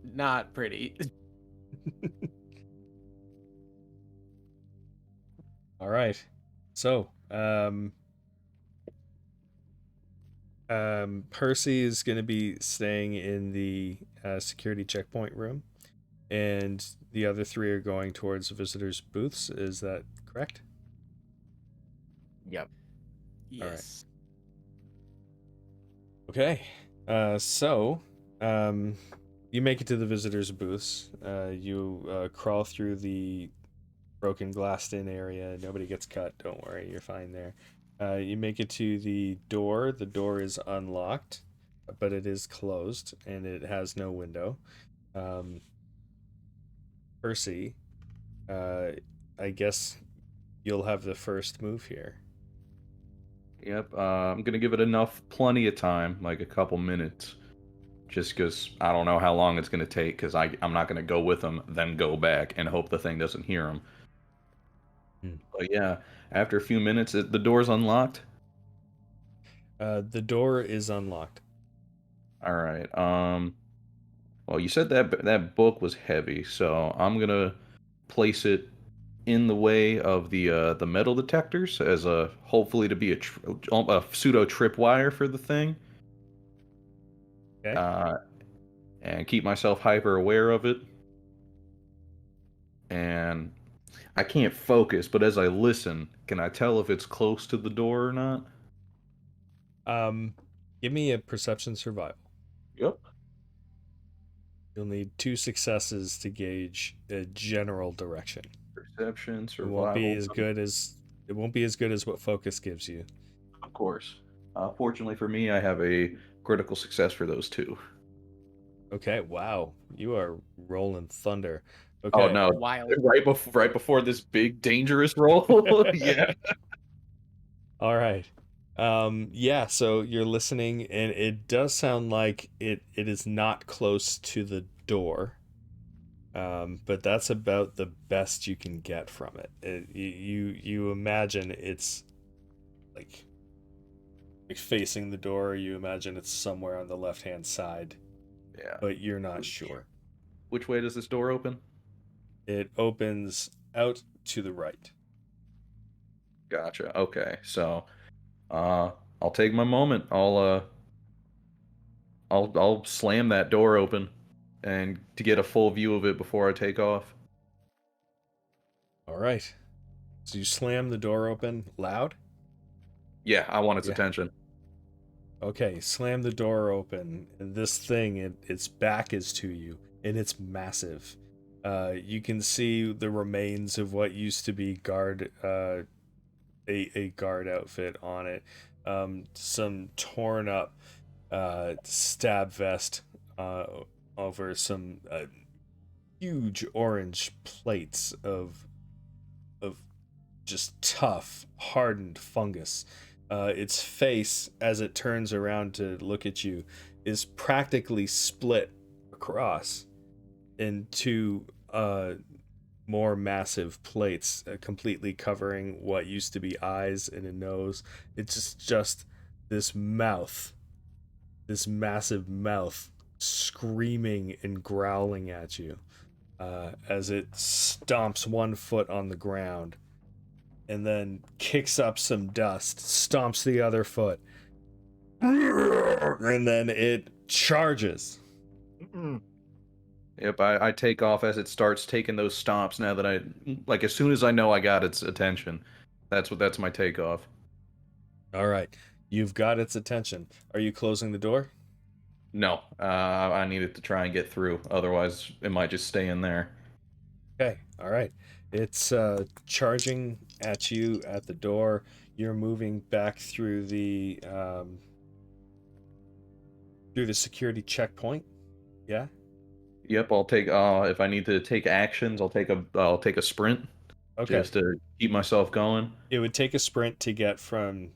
Speaker 1: not pretty.
Speaker 2: All right. So, Percy is going to be staying in the security checkpoint room, and the other three are going towards visitors' booths. Is that correct?
Speaker 4: Yep.
Speaker 1: Yes.
Speaker 2: Okay. So, you make it to the visitors' booths. You crawl through the broken glassed-in area. Nobody gets cut. Don't worry, you're fine there. You make it to the door. The door is unlocked, but it is closed, and it has no window. Percy, I guess you'll have the first move here.
Speaker 6: Yep, I'm gonna give it plenty of time, like a couple minutes, just because I don't know how long it's gonna take. Because I'm not gonna go with them, then go back and hope the thing doesn't hear them. But yeah, after a few minutes, the door's unlocked.
Speaker 2: The door is unlocked.
Speaker 6: All right. Well, you said that book was heavy, so I'm gonna place it in the way of the metal detectors as a hopefully to be a pseudo tripwire for the thing.
Speaker 2: Okay.
Speaker 6: And keep myself hyper aware of it. And I can't focus, but as I listen, can I tell if it's close to the door or not?
Speaker 2: Give me a perception survival.
Speaker 6: Yep.
Speaker 2: You'll need 2 successes to gauge a general direction.
Speaker 6: Perception,
Speaker 2: It won't be
Speaker 6: survival.
Speaker 2: as good as what focus gives you.
Speaker 6: Of course. Fortunately for me, I have a critical success for those 2.
Speaker 2: Okay, wow. You are rolling thunder. Okay.
Speaker 6: Oh no!
Speaker 1: Wild.
Speaker 6: Right before this big dangerous roll. Yeah.
Speaker 2: All right. Yeah, so you're listening, and it does sound like it is not close to the door. But that's about the best you can get from it. You imagine it's like facing the door. You imagine it's somewhere on the left-hand side,
Speaker 6: Yeah.
Speaker 2: but you're not sure.
Speaker 6: Which way does this door open?
Speaker 2: It opens out to the right.
Speaker 6: Gotcha. Okay. So, I'll take my moment. I'll slam that door open, and to get a full view of it before I take off.
Speaker 2: All right. So you slam the door open loud?
Speaker 6: Yeah, I want its
Speaker 2: Yeah.
Speaker 6: attention.
Speaker 2: Okay, slam the door open, and this thing, its back is to you, and it's massive. You can see the remains of what used to be a guard outfit on it. Some torn up stab vest over some huge orange plates of just tough, hardened fungus. Its face, as it turns around to look at you, is practically split across into more massive plates, completely covering what used to be eyes and a nose. It's just this mouth, this massive mouth, screaming and growling at you as it stomps one foot on the ground and then kicks up some dust, stomps the other foot, and then it charges.
Speaker 6: Yep, I take off as it starts taking those stomps. Now that as soon as I know I got its attention, that's my takeoff.
Speaker 2: All right, you've got its attention. Are you closing the door?
Speaker 6: No, I need it to try and get through. Otherwise, it might just stay in there.
Speaker 2: Okay, all right. It's charging at you at the door. You're moving back through the security checkpoint. Yeah.
Speaker 6: Yep, I'll take. If I need to take actions, I'll take a sprint.
Speaker 2: Okay.
Speaker 6: Just to keep myself going.
Speaker 2: It would take a sprint to get from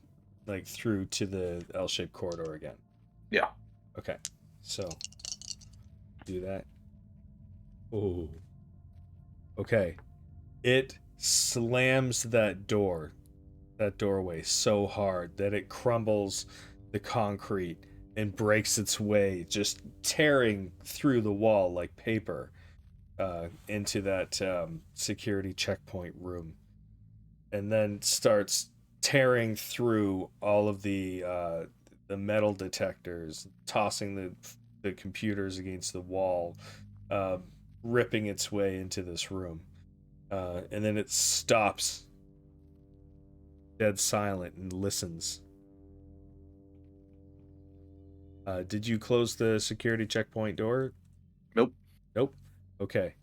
Speaker 2: through to the L-shaped corridor again.
Speaker 6: Yeah.
Speaker 2: Okay. So do that. Oh. Okay. It slams that door that doorway so hard that it crumbles the concrete and breaks its way, just tearing through the wall like paper into that security checkpoint room, and then starts tearing through all of the metal detectors, tossing the computers against the wall, ripping its way into this room. And then it stops dead silent and listens. Did you close the security checkpoint door?
Speaker 6: Nope.
Speaker 2: Nope. Okay.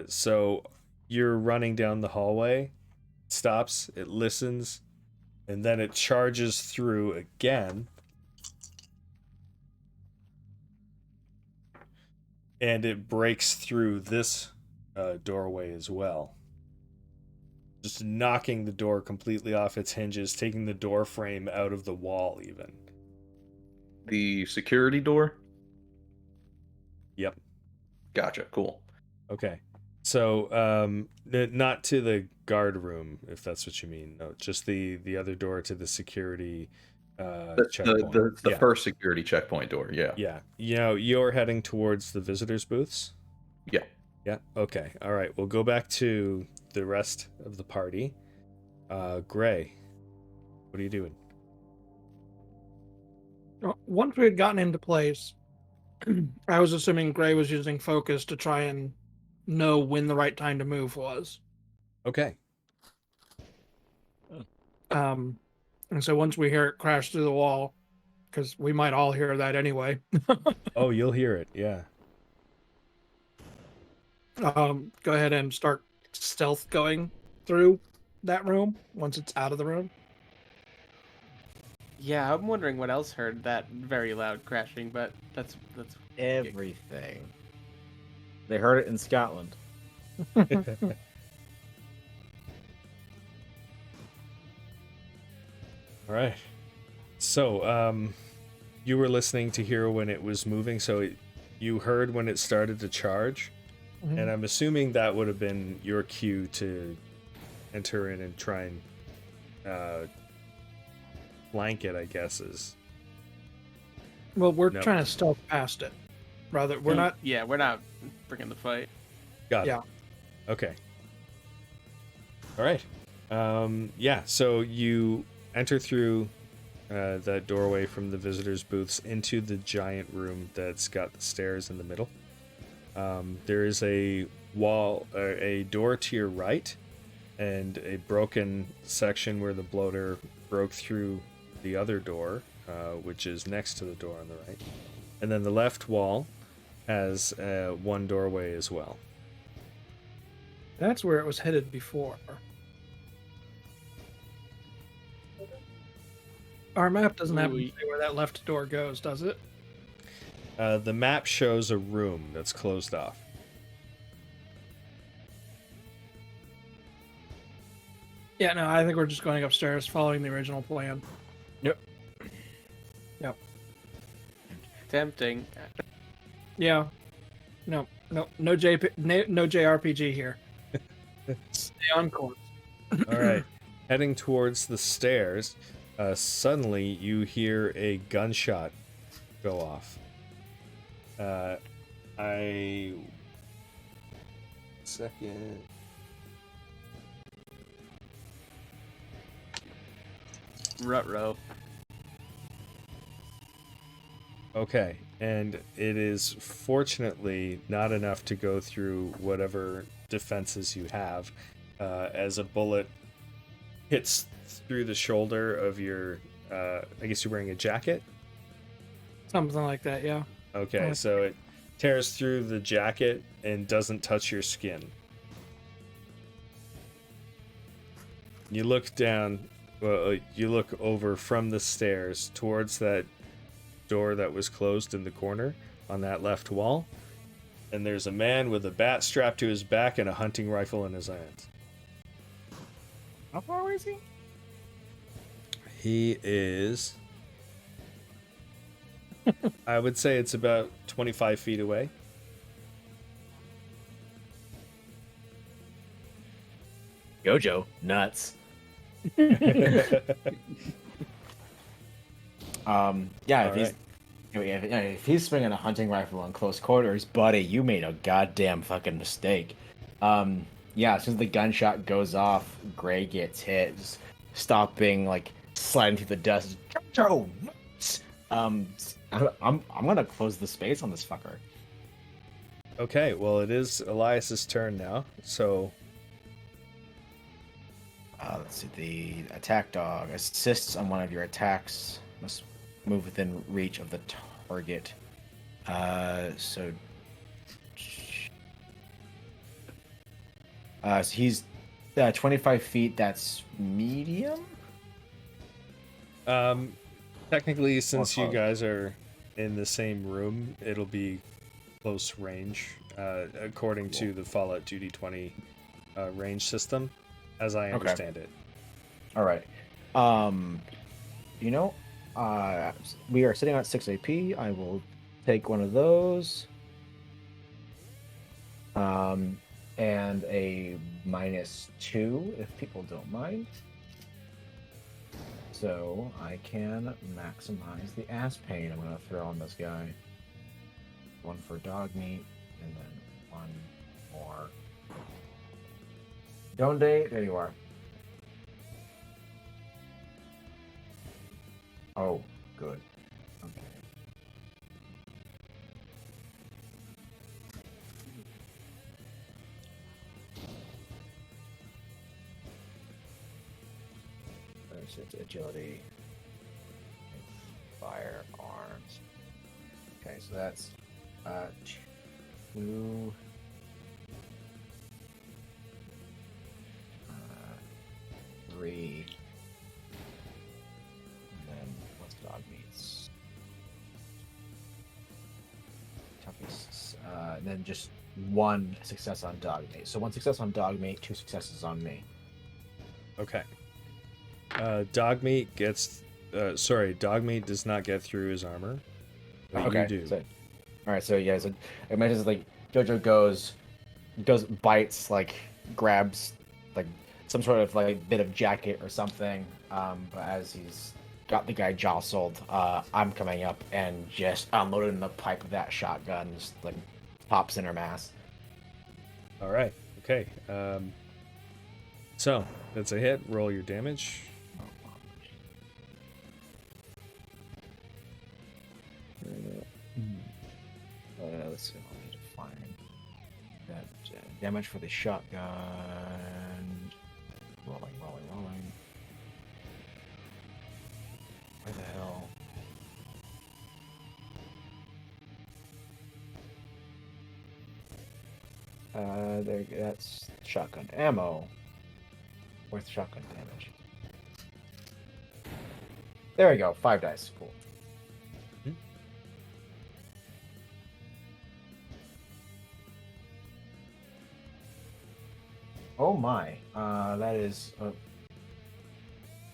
Speaker 2: So you're running down the hallway, stops, it listens, and then it charges through again. And it breaks through this doorway as well. Just knocking the door completely off its hinges, taking the door frame out of the wall even.
Speaker 6: The security door?
Speaker 2: Yep.
Speaker 6: Gotcha. Cool.
Speaker 2: Okay. So, not to the guard room, if that's what you mean. No, just the other door to the security checkpoint.
Speaker 6: The first security checkpoint door, yeah.
Speaker 2: Yeah. You know, you're heading towards the visitors' booths?
Speaker 6: Yeah.
Speaker 2: Yeah. Okay. All right. We'll go back to the rest of the party. Gray, what are you doing?
Speaker 3: Once we had gotten into place, I was assuming Gray was using focus to try and know when the right time to move was.
Speaker 2: Okay.
Speaker 3: And so once we hear it crash through the wall, because we might all hear that anyway.
Speaker 2: Oh, you'll hear it. Yeah.
Speaker 3: Go ahead and start stealth going through that room once it's out of the room.
Speaker 1: Yeah, I'm wondering what else heard that very loud crashing, but that's
Speaker 4: Everything. They heard it in Scotland.
Speaker 2: All right. So, you were listening to hear when it was moving, so you heard when it started to charge, and I'm assuming that would have been your cue to enter in and try and flank it, I guess, is...
Speaker 3: Well, we're
Speaker 2: Nope.
Speaker 3: trying to stealth past it. Rather, we're not.
Speaker 1: Yeah, we're not bringing the fight.
Speaker 2: Got it.
Speaker 3: Yeah.
Speaker 2: Okay. All right. Yeah, so you enter through that doorway from the visitors' booths into the giant room that's got the stairs in the middle. There is a door to your right, and a broken section where the bloater broke through the other door, which is next to the door on the right. And then the left wall has one doorway as well.
Speaker 3: That's where it was headed before. Our map doesn't have to say where that left door goes, does it?
Speaker 2: The map shows a room that's closed off.
Speaker 3: Yeah, no, I think we're just going upstairs following the original plan.
Speaker 4: Yep.
Speaker 1: Tempting.
Speaker 3: Yeah. No JRPG here. Stay on course.
Speaker 2: All right. Heading towards the stairs, suddenly you hear a gunshot go off. Second.
Speaker 1: Ruh-roh.
Speaker 2: Okay, and it is fortunately not enough to go through whatever defenses you have, as a bullet hits through the shoulder of your, I guess you're wearing a jacket?
Speaker 3: Something like that, yeah.
Speaker 2: Okay, so it tears through the jacket and doesn't touch your skin. You look down, you look over from the stairs towards that door that was closed in the corner on that left wall, and there's a man with a bat strapped to his back and a hunting rifle in his hands.
Speaker 4: How far away is he?
Speaker 2: He is... I would say it's about 25 feet away.
Speaker 4: Gojo, nuts. Yeah,
Speaker 2: All right.
Speaker 4: if he's swinging a hunting rifle in close quarters, buddy, you made a goddamn fucking mistake. Yeah, as soon as the gunshot goes off, Gray gets hit, just stopping, like sliding through the dust. Jojo, I'm gonna close the space on this fucker.
Speaker 2: Okay, well, it is Elias's turn now. So,
Speaker 4: Let's see. The attack dog assists on one of your attacks. Must move within reach of the target. So he's 25 feet. That's medium.
Speaker 2: technically, since you
Speaker 4: close.
Speaker 2: guys are in the same room, it'll be close range, according to the Fallout 2D20 range system, as I understand it.
Speaker 4: All right. You know, we are sitting at 6 AP. I will take one of those. And a -2 if people don't mind. So I can maximize the ass pain I'm going to throw on this guy. One for dog meat, and then one more. Donde, there you are. Oh, good. Okay. There's its agility. Firearms. Okay, so that's 2. 3. And then what's dog meats? Toughies. And then just 1 success on dog meat. So 1 success on dog meat, 2 successes on me.
Speaker 2: Okay. Dog meat gets. Dog meat does not get through his armor. But
Speaker 4: Okay.
Speaker 2: you do.
Speaker 4: So, all right. So yeah. So I imagine like Jojo goes, bites, like grabs, like some sort of like bit of jacket or something. But as he's got the guy jostled, I'm coming up and just unloading the pipe of that shotgun, just like pops in her mass.
Speaker 2: All right. Okay. So that's a hit. Roll your damage.
Speaker 4: Let's see. I need to find that damage for the shotgun. Rolling. Where the hell? There. That's shotgun ammo. Where's the shotgun damage? There we go. 5 dice. Cool. Oh my. That is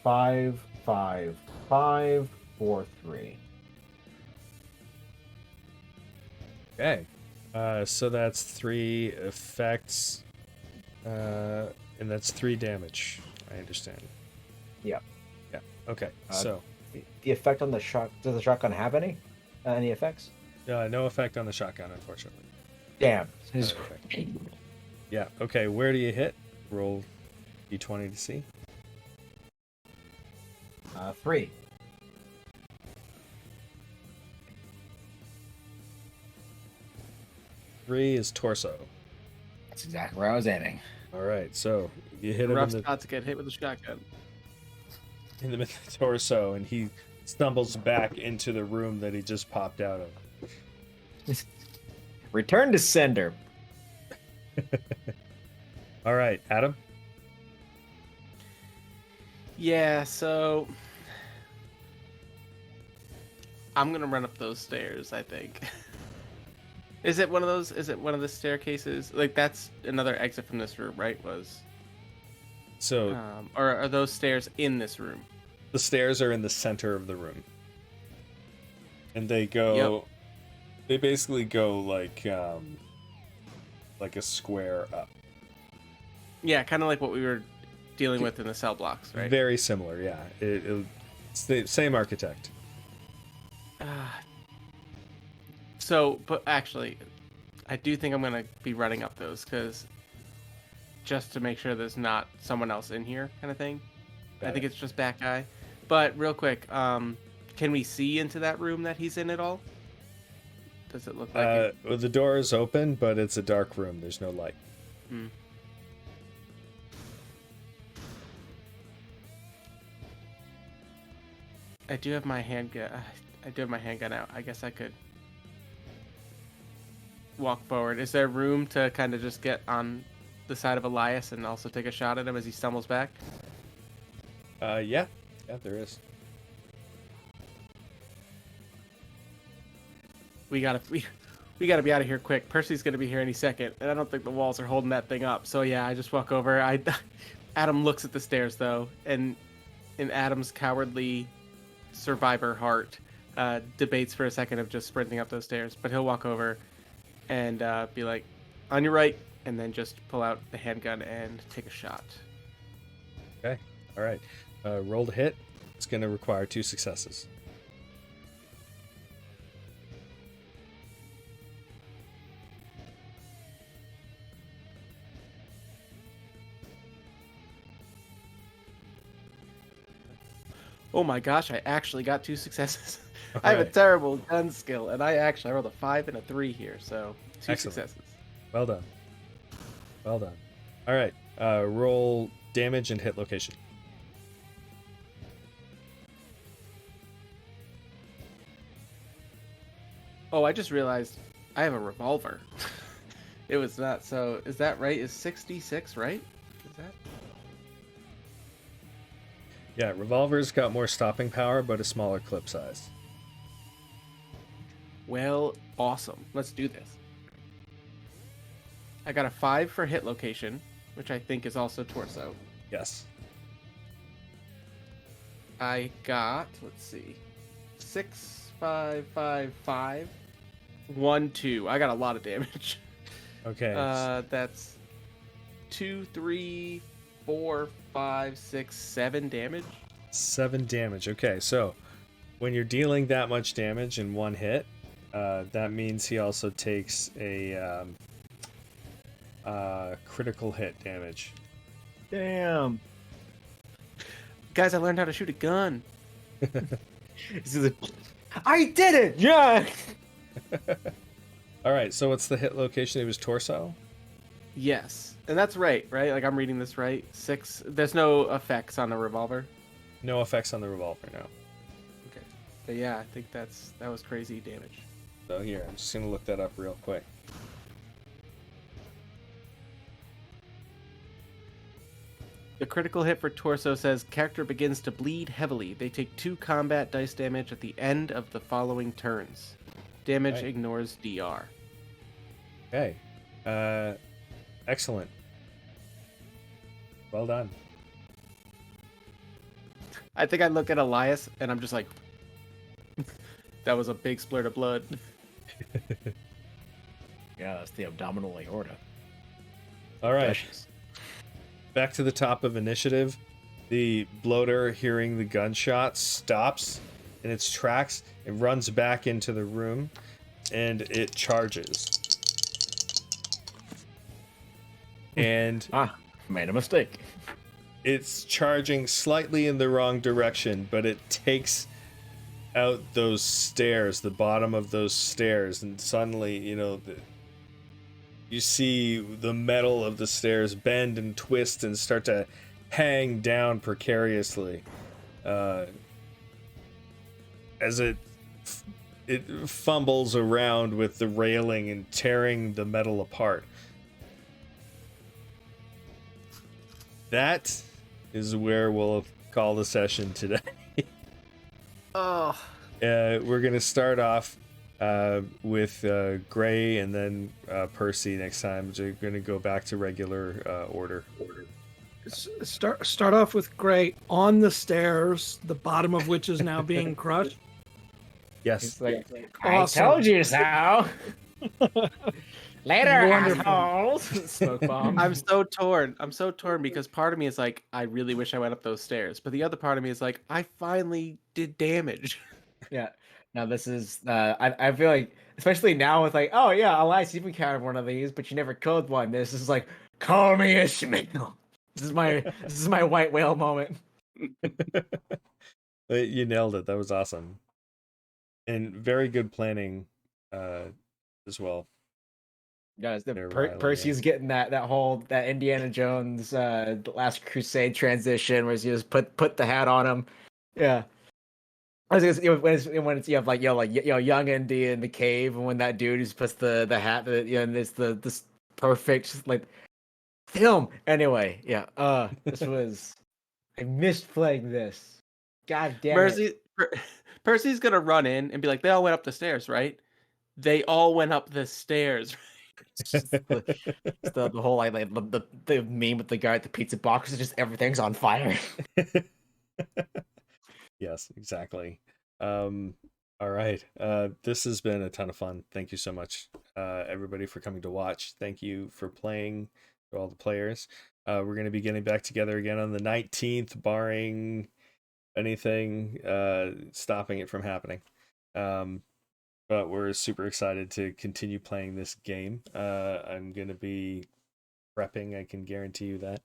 Speaker 4: 5, 5, 5, 4, 3.
Speaker 2: Okay. So that's 3 effects, and that's 3 damage. I understand.
Speaker 4: Yep.
Speaker 2: Yeah. Okay.
Speaker 4: Uh,
Speaker 2: So
Speaker 4: The effect on the shot. Does the shotgun have any effects?
Speaker 2: no effect on the shotgun, unfortunately.
Speaker 4: Damn.
Speaker 2: No effect. Yeah. Okay. Where do you hit? Roll d20 to see.
Speaker 4: 3.
Speaker 2: Three is torso.
Speaker 4: That's exactly where I was aiming.
Speaker 2: All right. So you hit him
Speaker 1: Rough
Speaker 2: in
Speaker 1: spot to get hit with a shotgun.
Speaker 2: the middle of the torso, and he stumbles back into the room that he just popped out of.
Speaker 4: Return to sender.
Speaker 2: All right, Adam.
Speaker 1: Yeah, so I'm gonna run up those stairs, I think. Is it one of those? Is it one of the staircases? Like that's another exit from this room, right?
Speaker 2: So
Speaker 1: Or are those stairs in this room?
Speaker 2: the stairs are in the center of the room, and they go.
Speaker 1: Yep.
Speaker 2: They basically go like a square up.
Speaker 1: Yeah, kind of like what we were dealing with in the cell blocks, right?
Speaker 2: Very similar, yeah. It's the same architect.
Speaker 1: So, but actually, I do think I'm going to be running up those, because just to make sure there's not someone else in here kind of thing. I think it's just that guy. But real quick, can we see into that room that he's in at all? Does it look like it?
Speaker 2: Well, the door is open, but it's a dark room. There's no light.
Speaker 1: Hmm. I do have my handgun. I do have my handgun out. I guess I could walk forward. Is there room to kind of just get on the side of Elias and also take a shot at him as he stumbles back?
Speaker 2: Yeah, there is.
Speaker 1: We gotta be out of here quick. Percy's gonna be here any second, and I don't think the walls are holding that thing up. So yeah, I just walk over. Adam looks at the stairs though, and in Adam's cowardly survivor heart, debates for a second of just sprinting up those stairs. But he'll walk over and be like, "On your right," and then just pull out the handgun and take a shot.
Speaker 2: Okay, all right. Roll to hit. It's going to require 2 successes.
Speaker 1: Oh my gosh, I actually got 2 successes.
Speaker 2: All
Speaker 1: I have a
Speaker 2: right.
Speaker 1: terrible gun skill, and I rolled a 5 and a 3 here, so 2
Speaker 2: Excellent.
Speaker 1: successes.
Speaker 2: Well done. Well done. All right. Roll damage and hit location.
Speaker 1: Oh, I just realized I have a revolver. It was not, so is that right? Is 66 right? Is that?
Speaker 2: Yeah, revolver's got more stopping power, but a smaller clip size.
Speaker 1: Well, awesome. Let's do this. I got a 5 for hit location, which I think is also torso.
Speaker 2: Yes.
Speaker 1: I got, let's see, 6, 5, 5, 5, 1, 2. I got a lot of damage.
Speaker 2: Okay.
Speaker 1: That's 2, 3, 4, 5, 6, 7 damage.
Speaker 2: 7 damage. Okay, so when you're dealing that much damage in one hit, that means he also takes a critical hit damage.
Speaker 4: Damn.
Speaker 1: Guys, I learned how to shoot a gun.
Speaker 4: I did it! Yeah!
Speaker 2: All right, so what's the hit location? It was torso?
Speaker 1: Yes, and that's right? Like I'm reading this right. 6. There's no effects on the revolver.
Speaker 2: No effects on the revolver, no.
Speaker 1: Okay, but yeah, I think that was crazy damage.
Speaker 2: So here, I'm just going to look that up real quick.
Speaker 1: The critical hit for torso says character begins to bleed heavily. They take 2 combat dice damage at the end of the following turns. Damage
Speaker 2: Right.
Speaker 1: ignores DR.
Speaker 2: Okay. Excellent. Well done.
Speaker 1: I think I look at Elias and I'm just like, that was a big splurt of blood.
Speaker 4: Yeah, that's the abdominal aorta.
Speaker 2: All right.
Speaker 4: Vicious.
Speaker 2: Back to the top of initiative. The bloater, hearing the gunshot, stops in its tracks. It runs back into the room, and it charges. And
Speaker 4: Made a mistake.
Speaker 2: it's charging slightly in the wrong direction, but it takes out those stairs, the bottom of those stairs, and suddenly, you see the metal of the stairs bend and twist and start to hang down precariously as it fumbles around with the railing and tearing the metal apart. That is where we'll call the session today.
Speaker 1: Oh.
Speaker 2: We're going to start off with Gray and then Percy next time. So we're going to go back to regular order.
Speaker 3: Start off with Gray on the stairs, the bottom of which is now being crushed.
Speaker 2: Yes.
Speaker 4: It's like,
Speaker 3: Awesome.
Speaker 4: I told you so. Later,
Speaker 3: Wonderful.
Speaker 4: assholes. Smoke bomb.
Speaker 1: I'm so torn. I'm so torn because part of me is like, I really wish I went up those stairs, but the other part of me is like, I finally did damage.
Speaker 4: Yeah. Now this is I feel like especially now with like, oh yeah, Elias, you've encountered one of these, but you never killed one. This is like, call me Ishmael. This is my white whale moment.
Speaker 2: You nailed it. That was awesome. And very good planning as well.
Speaker 4: Guys,
Speaker 2: There, Riley,
Speaker 4: Percy's getting that Indiana Jones the Last Crusade transition where he just put the hat on him. Yeah. I was gonna say, when it's you have like young Indy in the cave, and when that dude just puts the hat, and it's this perfect like film. Anyway, yeah. This was I missed playing this. God damn it.
Speaker 1: Percy's gonna run in and be like, they all went up the stairs, right? They all went up the stairs.
Speaker 4: The whole like the meme with the guy at the pizza box is just everything's on fire.
Speaker 2: Yes, exactly. All right. This has been a ton of fun. Thank you so much, everybody, for coming to watch. Thank you for playing, to all the players. We're going to be getting back together again on the 19th, barring anything stopping it from happening. But we're super excited to continue playing this game. I'm going to be prepping, I can guarantee you that.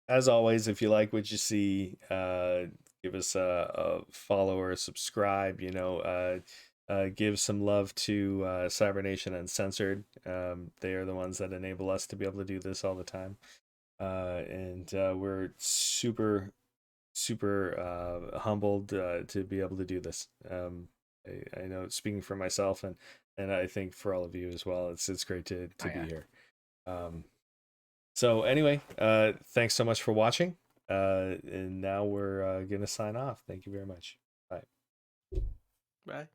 Speaker 2: As always, if you like what you see, give us a follow or a subscribe. Give some love to Cybernation Uncensored. They are the ones that enable us to be able to do this all the time. And we're super humbled to be able to do this. I know, speaking for myself and I think for all of you as well, it's great to be here. So anyway, thanks so much for watching. And now we're gonna sign off. Thank you very much. Bye.
Speaker 1: Bye.